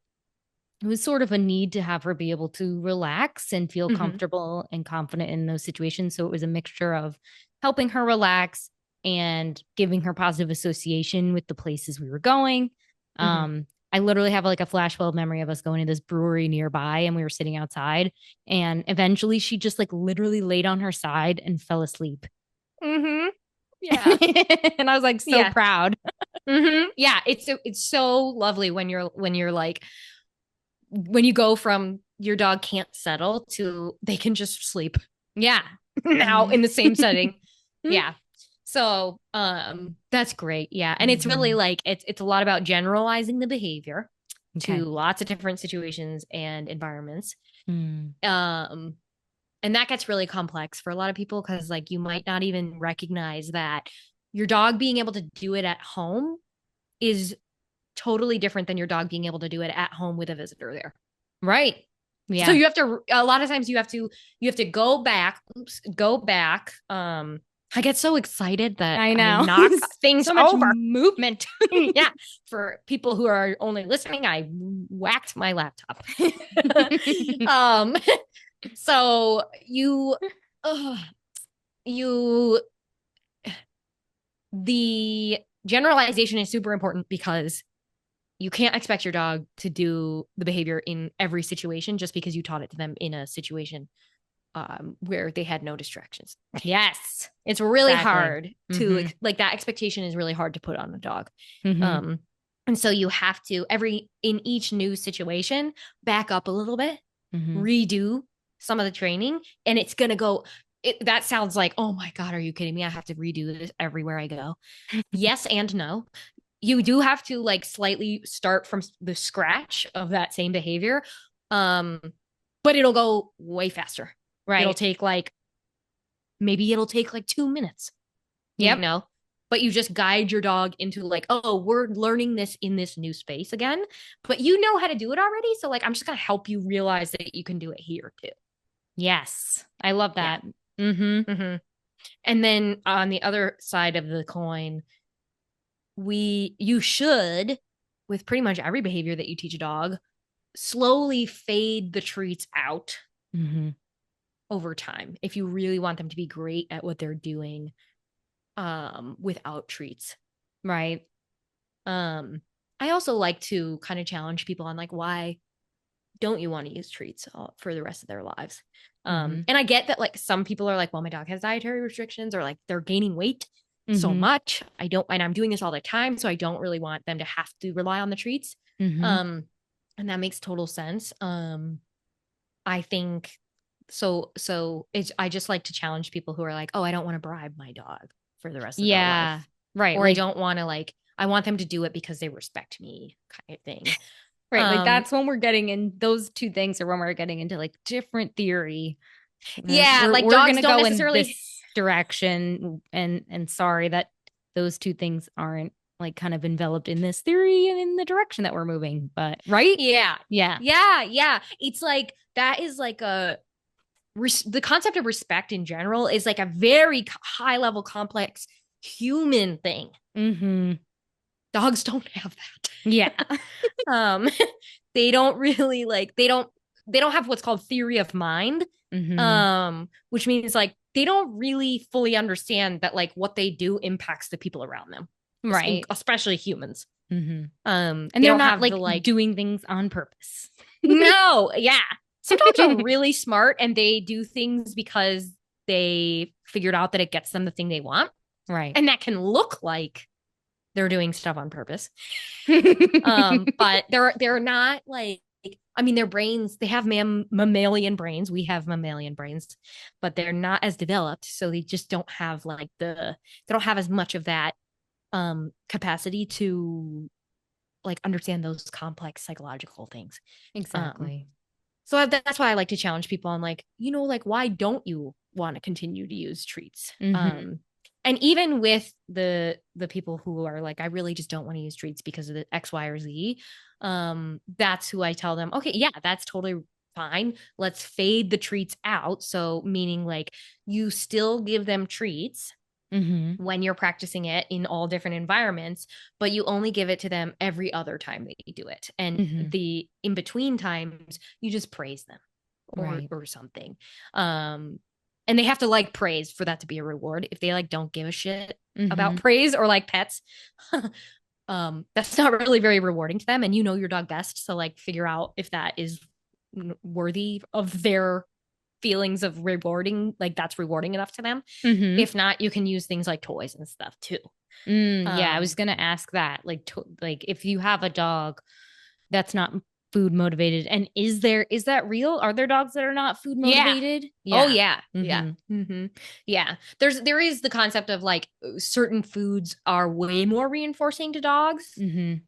it was sort of a need to have her be able to relax and feel comfortable and confident in those situations. So it was a mixture of helping her relax and giving her positive association with the places we were going. I literally have like a flashbulb memory of us going to this brewery nearby, and we were sitting outside, and eventually she just like literally laid on her side and fell asleep. Yeah. And I was like so proud. Yeah, it's so lovely when you're like, when you go from your dog can't settle to they can just sleep. Yeah. Now in the same setting. Yeah. So that's great. Yeah. And it's really like it's a lot about generalizing the behavior to lots of different situations and environments. And that gets really complex for a lot of people, because like you might not even recognize that your dog being able to do it at home is totally different than your dog being able to do it at home with a visitor there. Right. Yeah. So you have to, a lot of times you have to go back. I get so excited that I know. I knock things so much over. movement. Yeah. For people who are only listening, I whacked my laptop. So the generalization is super important, because you can't expect your dog to do the behavior in every situation just because you taught it to them in a situation where they had no distractions. Yes. It's really hard to like, that expectation is really hard to put on a dog. And so you have to in each new situation, back up a little bit, redo some of the training, and it's going to go. That sounds like, oh my God, are you kidding me? I have to redo this everywhere I go. Yes and no. You do have to like slightly start from the scratch of that same behavior. But it'll go way faster. Right. It'll take like 2 minutes. Yep. You know, but you just guide your dog into like, oh, we're learning this in this new space again, but you know how to do it already. So like, I'm just going to help you realize that you can do it here too. Yes. I love that. Yeah. And then on the other side of the coin, you should, with pretty much every behavior that you teach a dog, slowly fade the treats out over time if you really want them to be great at what they're doing without treats. Right. I also like to kind of challenge people on like, why don't you want to use treats for the rest of their lives? And I get that like some people are like, well, my dog has dietary restrictions, or like they're gaining weight so much. And I'm doing this all the time, so I don't really want them to have to rely on the treats. And that makes total sense. I think so I just like to challenge people who are like, oh, I don't want to bribe my dog for the rest of their life. Right. Or like, I don't want to like, I want them to do it because they respect me, kind of thing. Right. Like that's when we're getting in, those two things are when we're getting into like different theory. Yeah. Like we're dogs gonna don't go necessarily in this direction, and sorry that those two things aren't like kind of enveloped in this theory and in the direction that we're moving, but right. Yeah. It's like, that is like the concept of respect in general is like a very high level, complex human thing. Dogs don't have that. Yeah. They don't really like, they don't have what's called theory of mind. Which means like they don't really fully understand that like what they do impacts the people around them. Right. Especially humans. And they're not like doing things on purpose. No. Yeah. Some dogs are really smart, and they do things because they figured out that it gets them the thing they want. Right. And that can look like they're doing stuff on purpose. But they're not like, I mean, their brains, they have mammalian brains. We have mammalian brains, but they're not as developed. So they just don't have like they don't have as much of that capacity to like understand those complex psychological things. Exactly. So that's why I like to challenge people on like, like, why don't you want to continue to use treats? And even with the people who are like, I really just don't want to use treats because of the X, Y, or Z. That's who I tell them, okay, yeah, that's totally fine, let's fade the treats out. So meaning like you still give them treats when you're practicing it in all different environments, but you only give it to them every other time they do it. And the in between times, you just praise them or something. And they have to like praise for that to be a reward. If they like don't give a shit about praise or like pets, that's not really very rewarding to them. And you know your dog best. So like figure out if that is worthy of their feelings of rewarding, like that's rewarding enough to them. If not, you can use things like toys and stuff too. Yeah, I was gonna ask that. Like, like if you have a dog that's not food motivated, and is that real? Are there dogs that are not food motivated? Yeah. Oh yeah, yeah. There is the concept of like certain foods are way more reinforcing to dogs.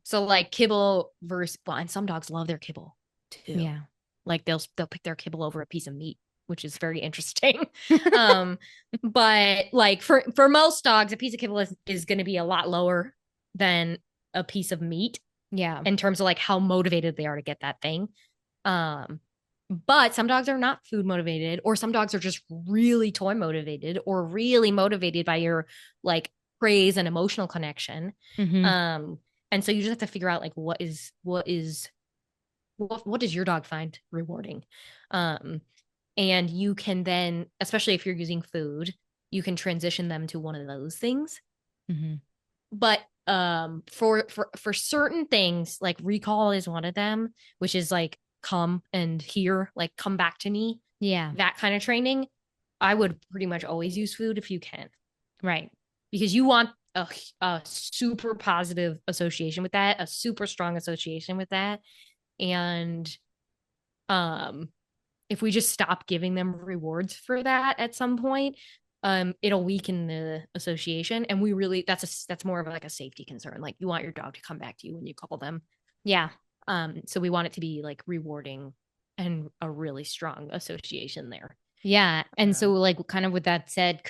So like kibble versus, well, and some dogs love their kibble too. Yeah, like they'll pick their kibble over a piece of meat, which is very interesting. But like for most dogs, a piece of kibble is going to be a lot lower than a piece of meat. Yeah. In terms of like how motivated they are to get that thing. But some dogs are not food motivated, or some dogs are just really toy motivated or really motivated by your like praise and emotional connection. And so you just have to figure out like what does your dog find rewarding? And you can then, especially if you're using food, you can transition them to one of those things. But for certain things, like recall is one of them, which is like come and here, like come back to me. Yeah. That kind of training. I would pretty much always use food if you can. Right. Because you want a super positive association with that, a super strong association with that. And if we just stop giving them rewards for that at some point, it'll weaken the association. And we really, that's more of like a safety concern. Like you want your dog to come back to you when you call them. Yeah. So we want it to be like rewarding and a really strong association there. Yeah. And so like kind of with that said,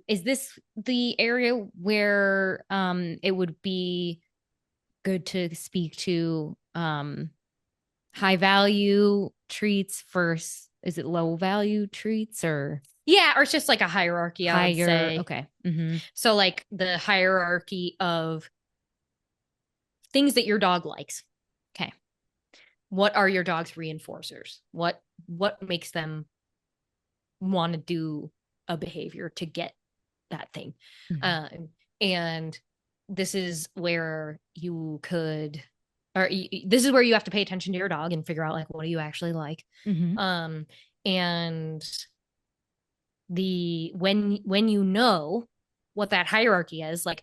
is this the area where it would be good to speak to high value treats versus, is it low value treats or? Yeah, or it's just like a hierarchy, I would say. Okay. So like the hierarchy of things that your dog likes. Okay. What are your dog's reinforcers? What makes them want to do a behavior to get that thing? And this is where you could, or this is where you have to pay attention to your dog and figure out like what do you actually like. And when you know what that hierarchy is, like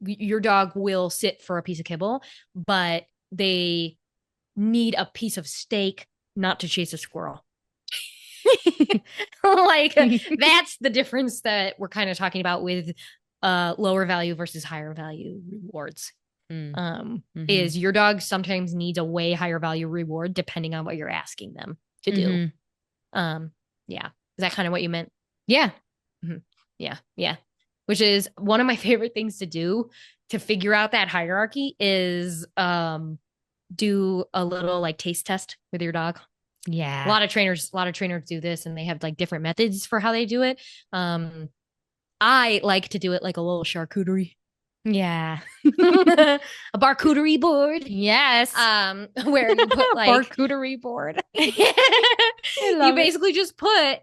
your dog will sit for a piece of kibble, but they need a piece of steak not to chase a squirrel. Like that's the difference that we're kind of talking about with lower value versus higher value rewards. Is your dog sometimes needs a way higher value reward depending on what you're asking them to do. Yeah. Is that kind of what you meant? Yeah. Yeah. Which is one of my favorite things to do to figure out that hierarchy is do a little like taste test with your dog. Yeah. A lot of trainers do this and they have like different methods for how they do it. I like to do it like a little charcuterie. Yeah. A charcuterie board. Yes. Where you put like charcuterie board. You basically just put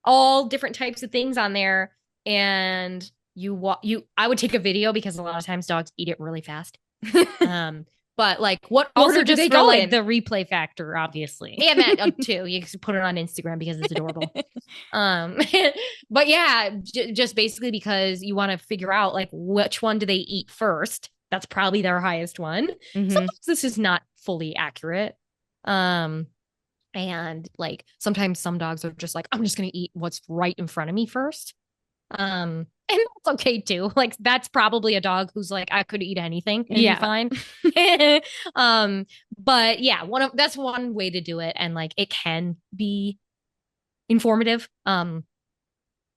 all different types of things on there and I would take a video because a lot of times dogs eat it really fast. But like what order do they go in? The replay factor, obviously. And that too. You can put it on Instagram because it's adorable. But yeah, just basically because you want to figure out like which one do they eat first. That's probably their highest one. Sometimes this is not fully accurate. And like sometimes some dogs are just like, I'm just going to eat what's right in front of me first. And that's okay too. Like that's probably a dog who's like, I could eat anything and be fine. But yeah, that's one way to do it. And like it can be informative. And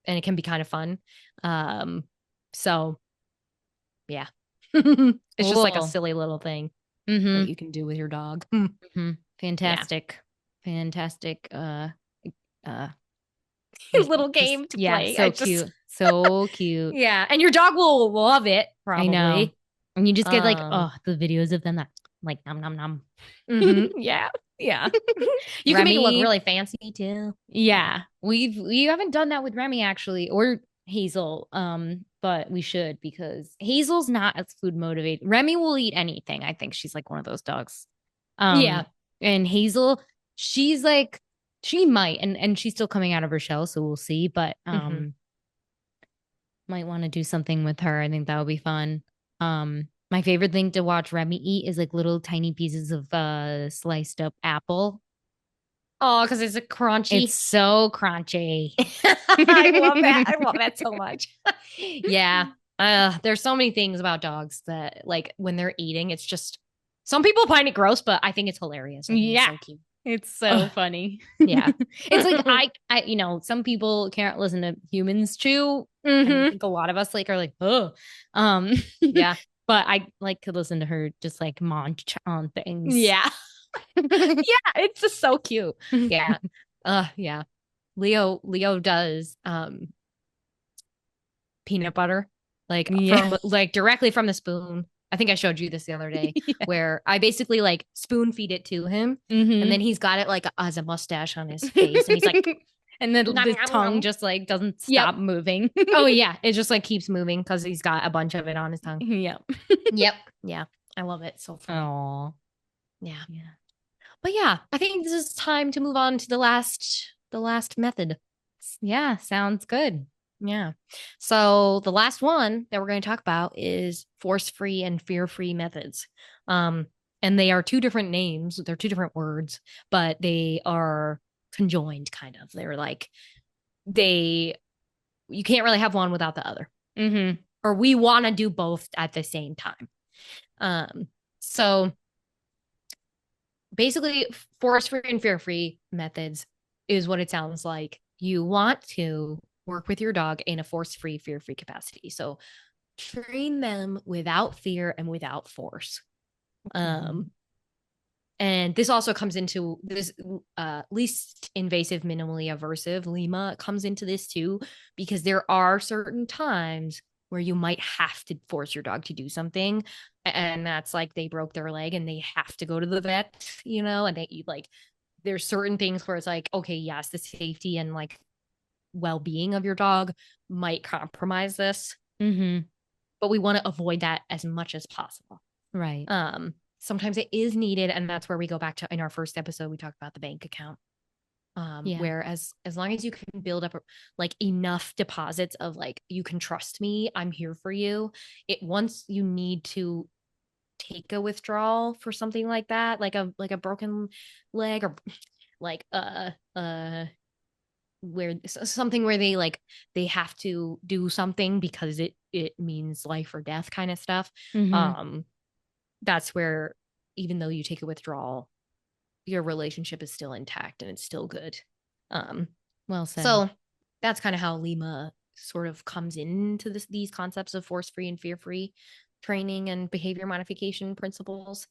it can be kind of fun. So yeah. It's just like a silly little thing that you can do with your dog. Fantastic. Fantastic. Uh Little just game to yeah, play. so cute. So cute. Yeah, and your dog will love it, I know. probably. And you just get like, Um, oh, the videos of them that like nom nom nom. yeah, yeah. You can make it look Remy, really fancy too. yeah. We haven't done that with Remy actually, or Hazel. But we should because Hazel's not as food motivated. Remy will eat anything. I think she's like one of those dogs. Yeah. And Hazel, she's like she might, and she's still coming out of her shell, so we'll see. But Hmm. might want to do something with her. I think that would be fun. My favorite thing to watch Remy eat is like little tiny pieces of sliced up apple. Oh, because it's a It's crunchy. so crunchy. I love that. I love that so much. Yeah. There's so many things about dogs that like when they're eating, it's just some people find it gross, but I think it's hilarious. I think it's Yeah, so cute. it's so Ugh, funny. yeah. It's like some people can't listen to humans chew, and I Hmm. think a lot of us like are like, oh, um, Yeah. but I like to listen to her just like munch on things. Yeah. Yeah. It's just so cute. Yeah. Yeah. Leo does peanut butter like Yeah. from like directly from the spoon. I think I showed you this the other day Yeah. where I basically like spoon feed it to him and Mm-hmm. then he's got it like as a mustache on his face and he's like And then nom, the nom, tongue nom. just like doesn't Yep. stop moving. Oh yeah, it just like keeps moving because he's got a bunch of it on his tongue. Yep. Yep. Yeah. I love it. So funny. Oh. Yeah. Yeah. But yeah, I think this is time to move on to the last method. Yeah, sounds good. Yeah. So the last one that we're going to talk about is force-free and fear-free methods. Um, and they are two different names. They're two different words, but they are conjoined kind of. They're like they you can't really have one without the other. Mm-hmm. Or we want to do both at the same time. So basically force-free and fear-free methods is what it sounds like. You want to work with your dog in a force-free, fear-free capacity. So train them without fear and without force. Um, and this also comes into this least invasive, minimally aversive LIMA comes into this too, because there are certain times where you might have to force your dog to do something. And that's like they broke their leg and they have to go to the vet, and they like, there's certain things where it's like, okay, yes, the safety and like well-being of your dog might compromise this, Mm-hmm. but we want to avoid that as much as possible. Right. Sometimes it is needed, and that's where we go back to in our first episode we talked about the bank account. Yeah. Where as long as you can build up like enough deposits of like you can trust me, I'm here for you. It once you need to take a withdrawal for something like that, like a broken leg or like where something where they have to do something because it means life or death kind of stuff. Mm-hmm. That's where even though you take a withdrawal, your relationship is still intact and it's still good. Um, Well said. so that's kind of how Lima sort of comes into these concepts of force-free and fear-free training and behavior modification principles.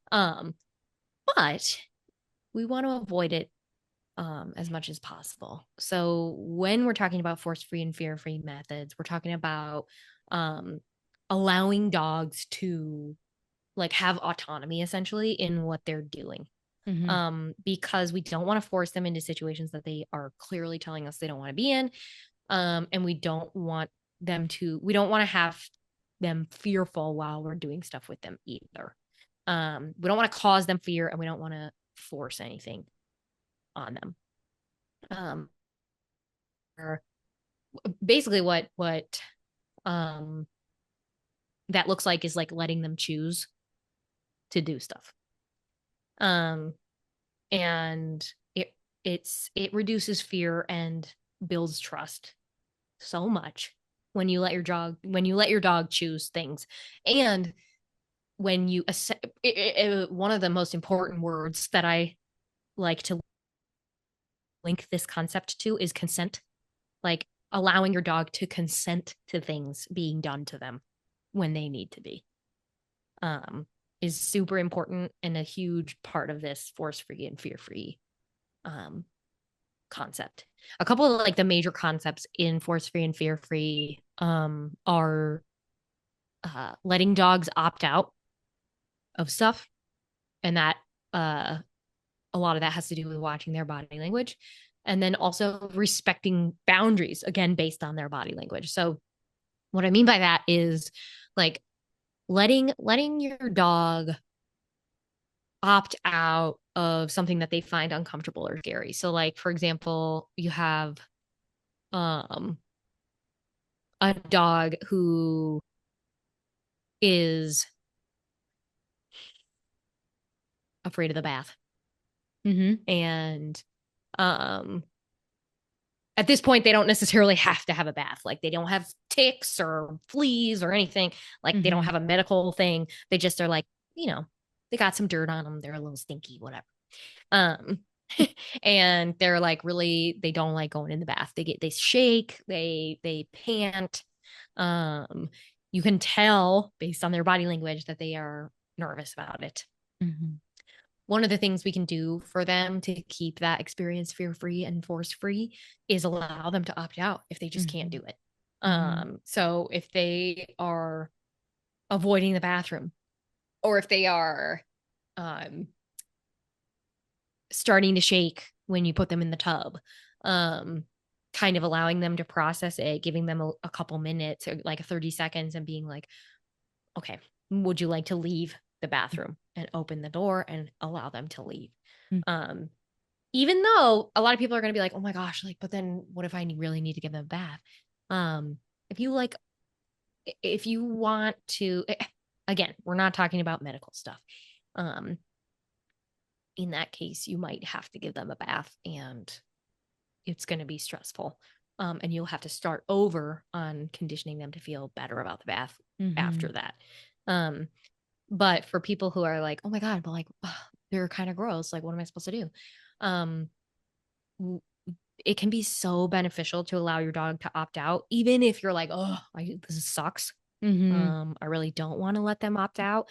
But we want to avoid it as much as possible. So when we're talking about force-free and fear-free methods, we're talking about allowing dogs to like have autonomy essentially in what they're doing. Mm-hmm. Because we don't want to force them into situations that they are clearly telling us they don't want to be in. And we don't want we don't want to have them fearful while we're doing stuff with them either. We don't want to cause them fear and we don't want to force anything on them. Or basically what um that looks like is like letting them choose to do stuff. Um and it reduces fear and builds trust so much when you let your dog choose things. And when you one of the most important words that I like to link this concept to is consent, like allowing your dog to consent to things being done to them when they need to be. um is super important and a huge part of this force-free and fear-free concept. A couple of like the major concepts in force-free and fear-free are letting dogs opt out of stuff, and that a lot of that has to do with watching their body language, and then also respecting boundaries, again based on their body language. So what I mean by that is like letting your dog opt out of something that they find uncomfortable or scary. So like for example, you have um a dog who is afraid of the bath. And um at this point they don't necessarily have to have a bath. Like they don't have ticks or fleas or anything. Like they don't have a medical thing. They just are like, they got some dirt on them, they're a little stinky, whatever. um and they're like really, they don't like going in the bath. They shake, they pant. You can tell based on their body language that they are nervous about it. One of the things we can do for them to keep that experience fear-free and force-free is allow them to opt out if they just can't do it. So if they are avoiding the bathroom, or if they are starting to shake when you put them in the tub, kind of allowing them to process it, giving them a couple minutes or like 30 seconds and being like, okay, would you like to leave the bathroom, and open the door and allow them to leave. Even though a lot of people are going to be like, oh my gosh, like, but then what if I really need to give them a bath? If you want to, again, we're not talking about medical stuff. In that case, you might have to give them a bath, and it's going to be stressful. And you'll have to start over on conditioning them to feel better about the bath after that. But for people who are like, oh my God, but like, they're kind of gross. Like, what am I supposed to do? It can be so beneficial to allow your dog to opt out, even if you're like, oh, this sucks. I really don't want to let them opt out.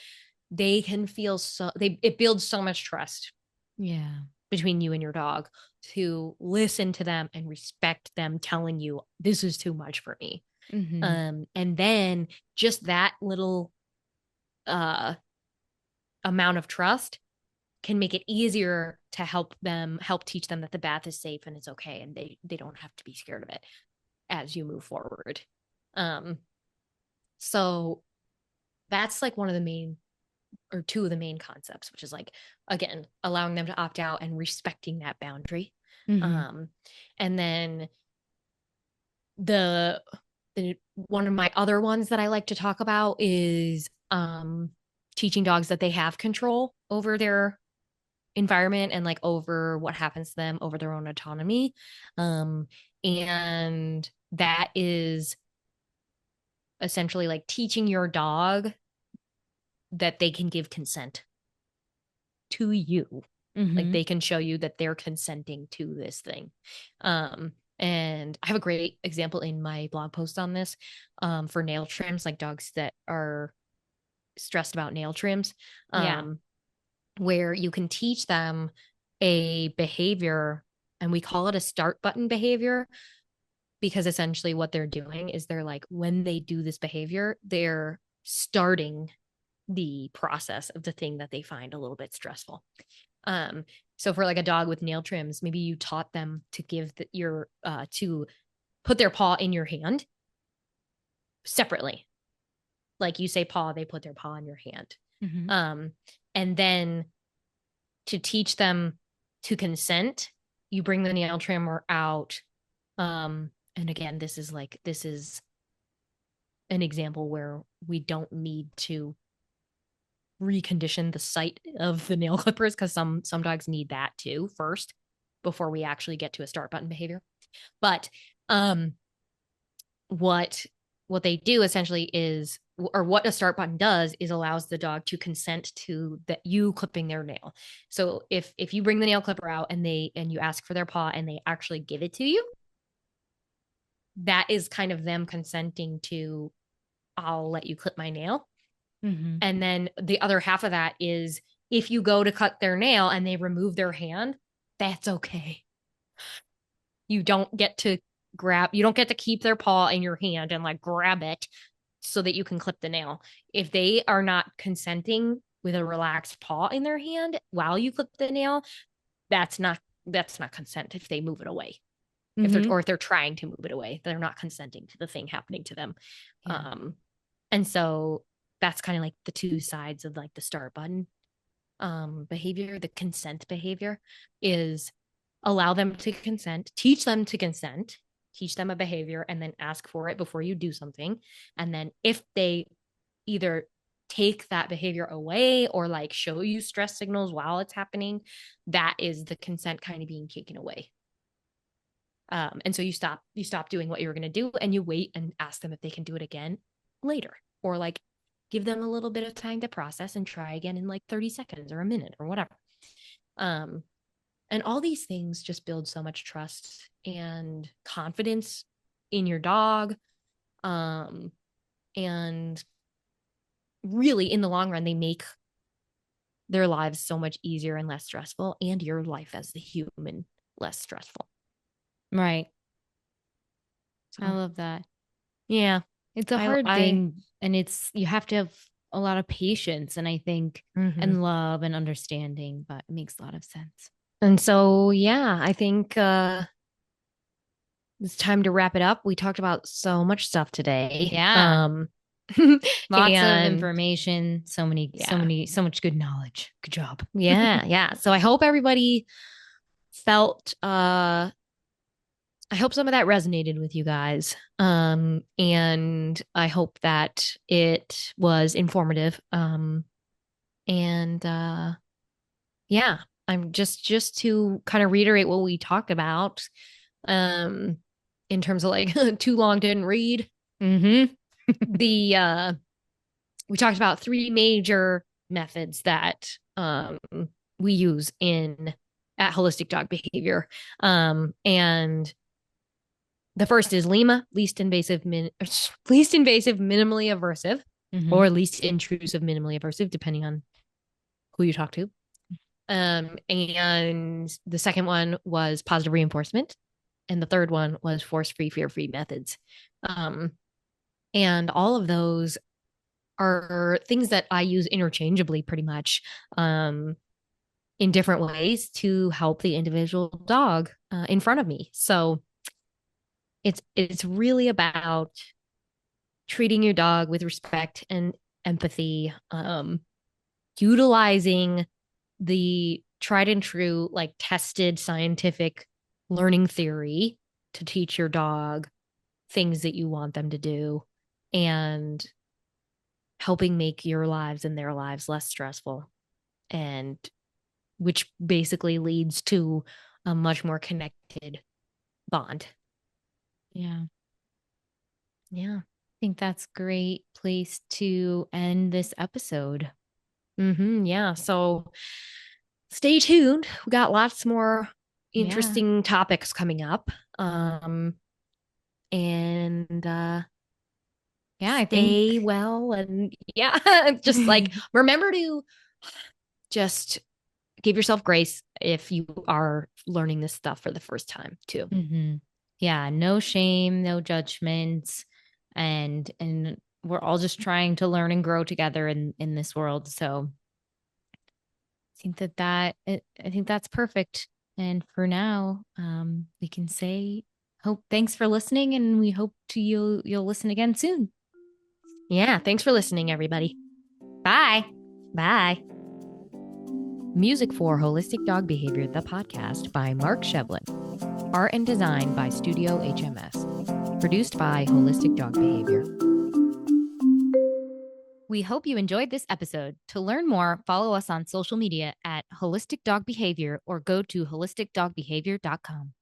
They can feel it builds so much trust. Between you and your dog to listen to them and respect them telling you this is too much for me. And then just that little amount of trust can make it easier to help teach them that the bath is safe and it's okay, and they don't have to be scared of it as you move forward. So that's like one of the main, or two of the main concepts, which is like, again, allowing them to opt out and respecting that boundary. And then the one of my other ones that I like to talk about is teaching dogs that they have control over their environment and like over what happens to them, over their own autonomy. And that is essentially like teaching your dog that they can give consent to you. Like they can show you that they're consenting to this thing. And I have a great example in my blog post on this, for nail trims, like dogs that are stressed about nail trims, where you can teach them a behavior, and we call it a start button behavior, because essentially what they're doing is they're like, when they do this behavior, they're starting the process of the thing that they find a little bit stressful. So for like a dog with nail trims, maybe you taught them to give to put their paw in your hand separately. Like you say paw, they put their paw in your hand. And then to teach them to consent, you bring the nail trimmer out. And again, this is an example where we don't need to recondition the site of the nail clippers, because some dogs need that too first before we actually get to a start button behavior. But what they do essentially is, or what a start button does, is allows the dog to consent to that you clipping their nail. So if you bring the nail clipper out and you ask for their paw and they actually give it to you, that is kind of them consenting to, I'll let you clip my nail. Mm-hmm. And then the other half of that is if you go to cut their nail and they remove their hand, that's okay. You don't get to you don't get to keep their paw in your hand and like grab it so that you can clip the nail. If they are not consenting with a relaxed paw in their hand while you clip the nail, that's not consent if they move it away. Mm-hmm. If they're trying to move it away, they're not consenting to the thing happening to them. Yeah. And so that's kind of like the two sides of like the start button behavior. The consent behavior is allow them to consent, teach them to consent, teach them a behavior, and then ask for it before you do something. And then if they either take that behavior away or like show you stress signals while it's happening, that is the consent kind of being taken away. And so you stop doing what you were going to do and you wait and ask them if they can do it again later, or like give them a little bit of time to process and try again in like 30 seconds or a minute or whatever. And all these things just build so much trust and confidence in your dog. And really in the long run, they make their lives so much easier and less stressful, and your life as the human less stressful. Right. So, I love that. Yeah. It's a hard thing, and you have to have a lot of patience, and I think, and love and understanding, but it makes a lot of sense. And so, yeah, I think it's time to wrap it up. We talked about so much stuff today. Yeah. Lots of information, so much good knowledge. Good job. Yeah. So I hope everybody felt I hope some of that resonated with you guys. And I hope that it was informative. And yeah, I'm just to kind of reiterate what we talked about. In terms of like too long didn't read. Mm-hmm. We talked about 3 major methods that we use at Holistic Dog Behavior. And the first is LIMA, least invasive minimally aversive, or least intrusive minimally aversive, depending on who you talk to. And the second one was positive reinforcement. And the third one was force-free, fear-free methods. And all of those are things that I use interchangeably pretty much in different ways to help the individual dog in front of me. So it's really about treating your dog with respect and empathy, utilizing the tried and true, like tested scientific learning theory to teach your dog things that you want them to do, and helping make your lives and their lives less stressful, and which basically leads to a much more connected bond. Yeah. I think that's a great place to end this episode. Yeah. So stay tuned. We got lots more interesting topics coming up. And I think well, and just like remember to just give yourself grace if you are learning this stuff for the first time too. Yeah, no shame, no judgments, and we're all just trying to learn and grow together in this world. So I think that's perfect. And for now, we can say thanks for listening, and we hope you'll listen again soon. Yeah, thanks for listening, everybody. Bye. Bye. Music for Holistic Dog Behavior, the podcast, by Mark Shevlin. Art and design by Studio HMS. Produced by Holistic Dog Behavior. We hope you enjoyed this episode. To learn more, follow us on social media at Holistic Dog Behavior or go to holisticdogbehavior.com.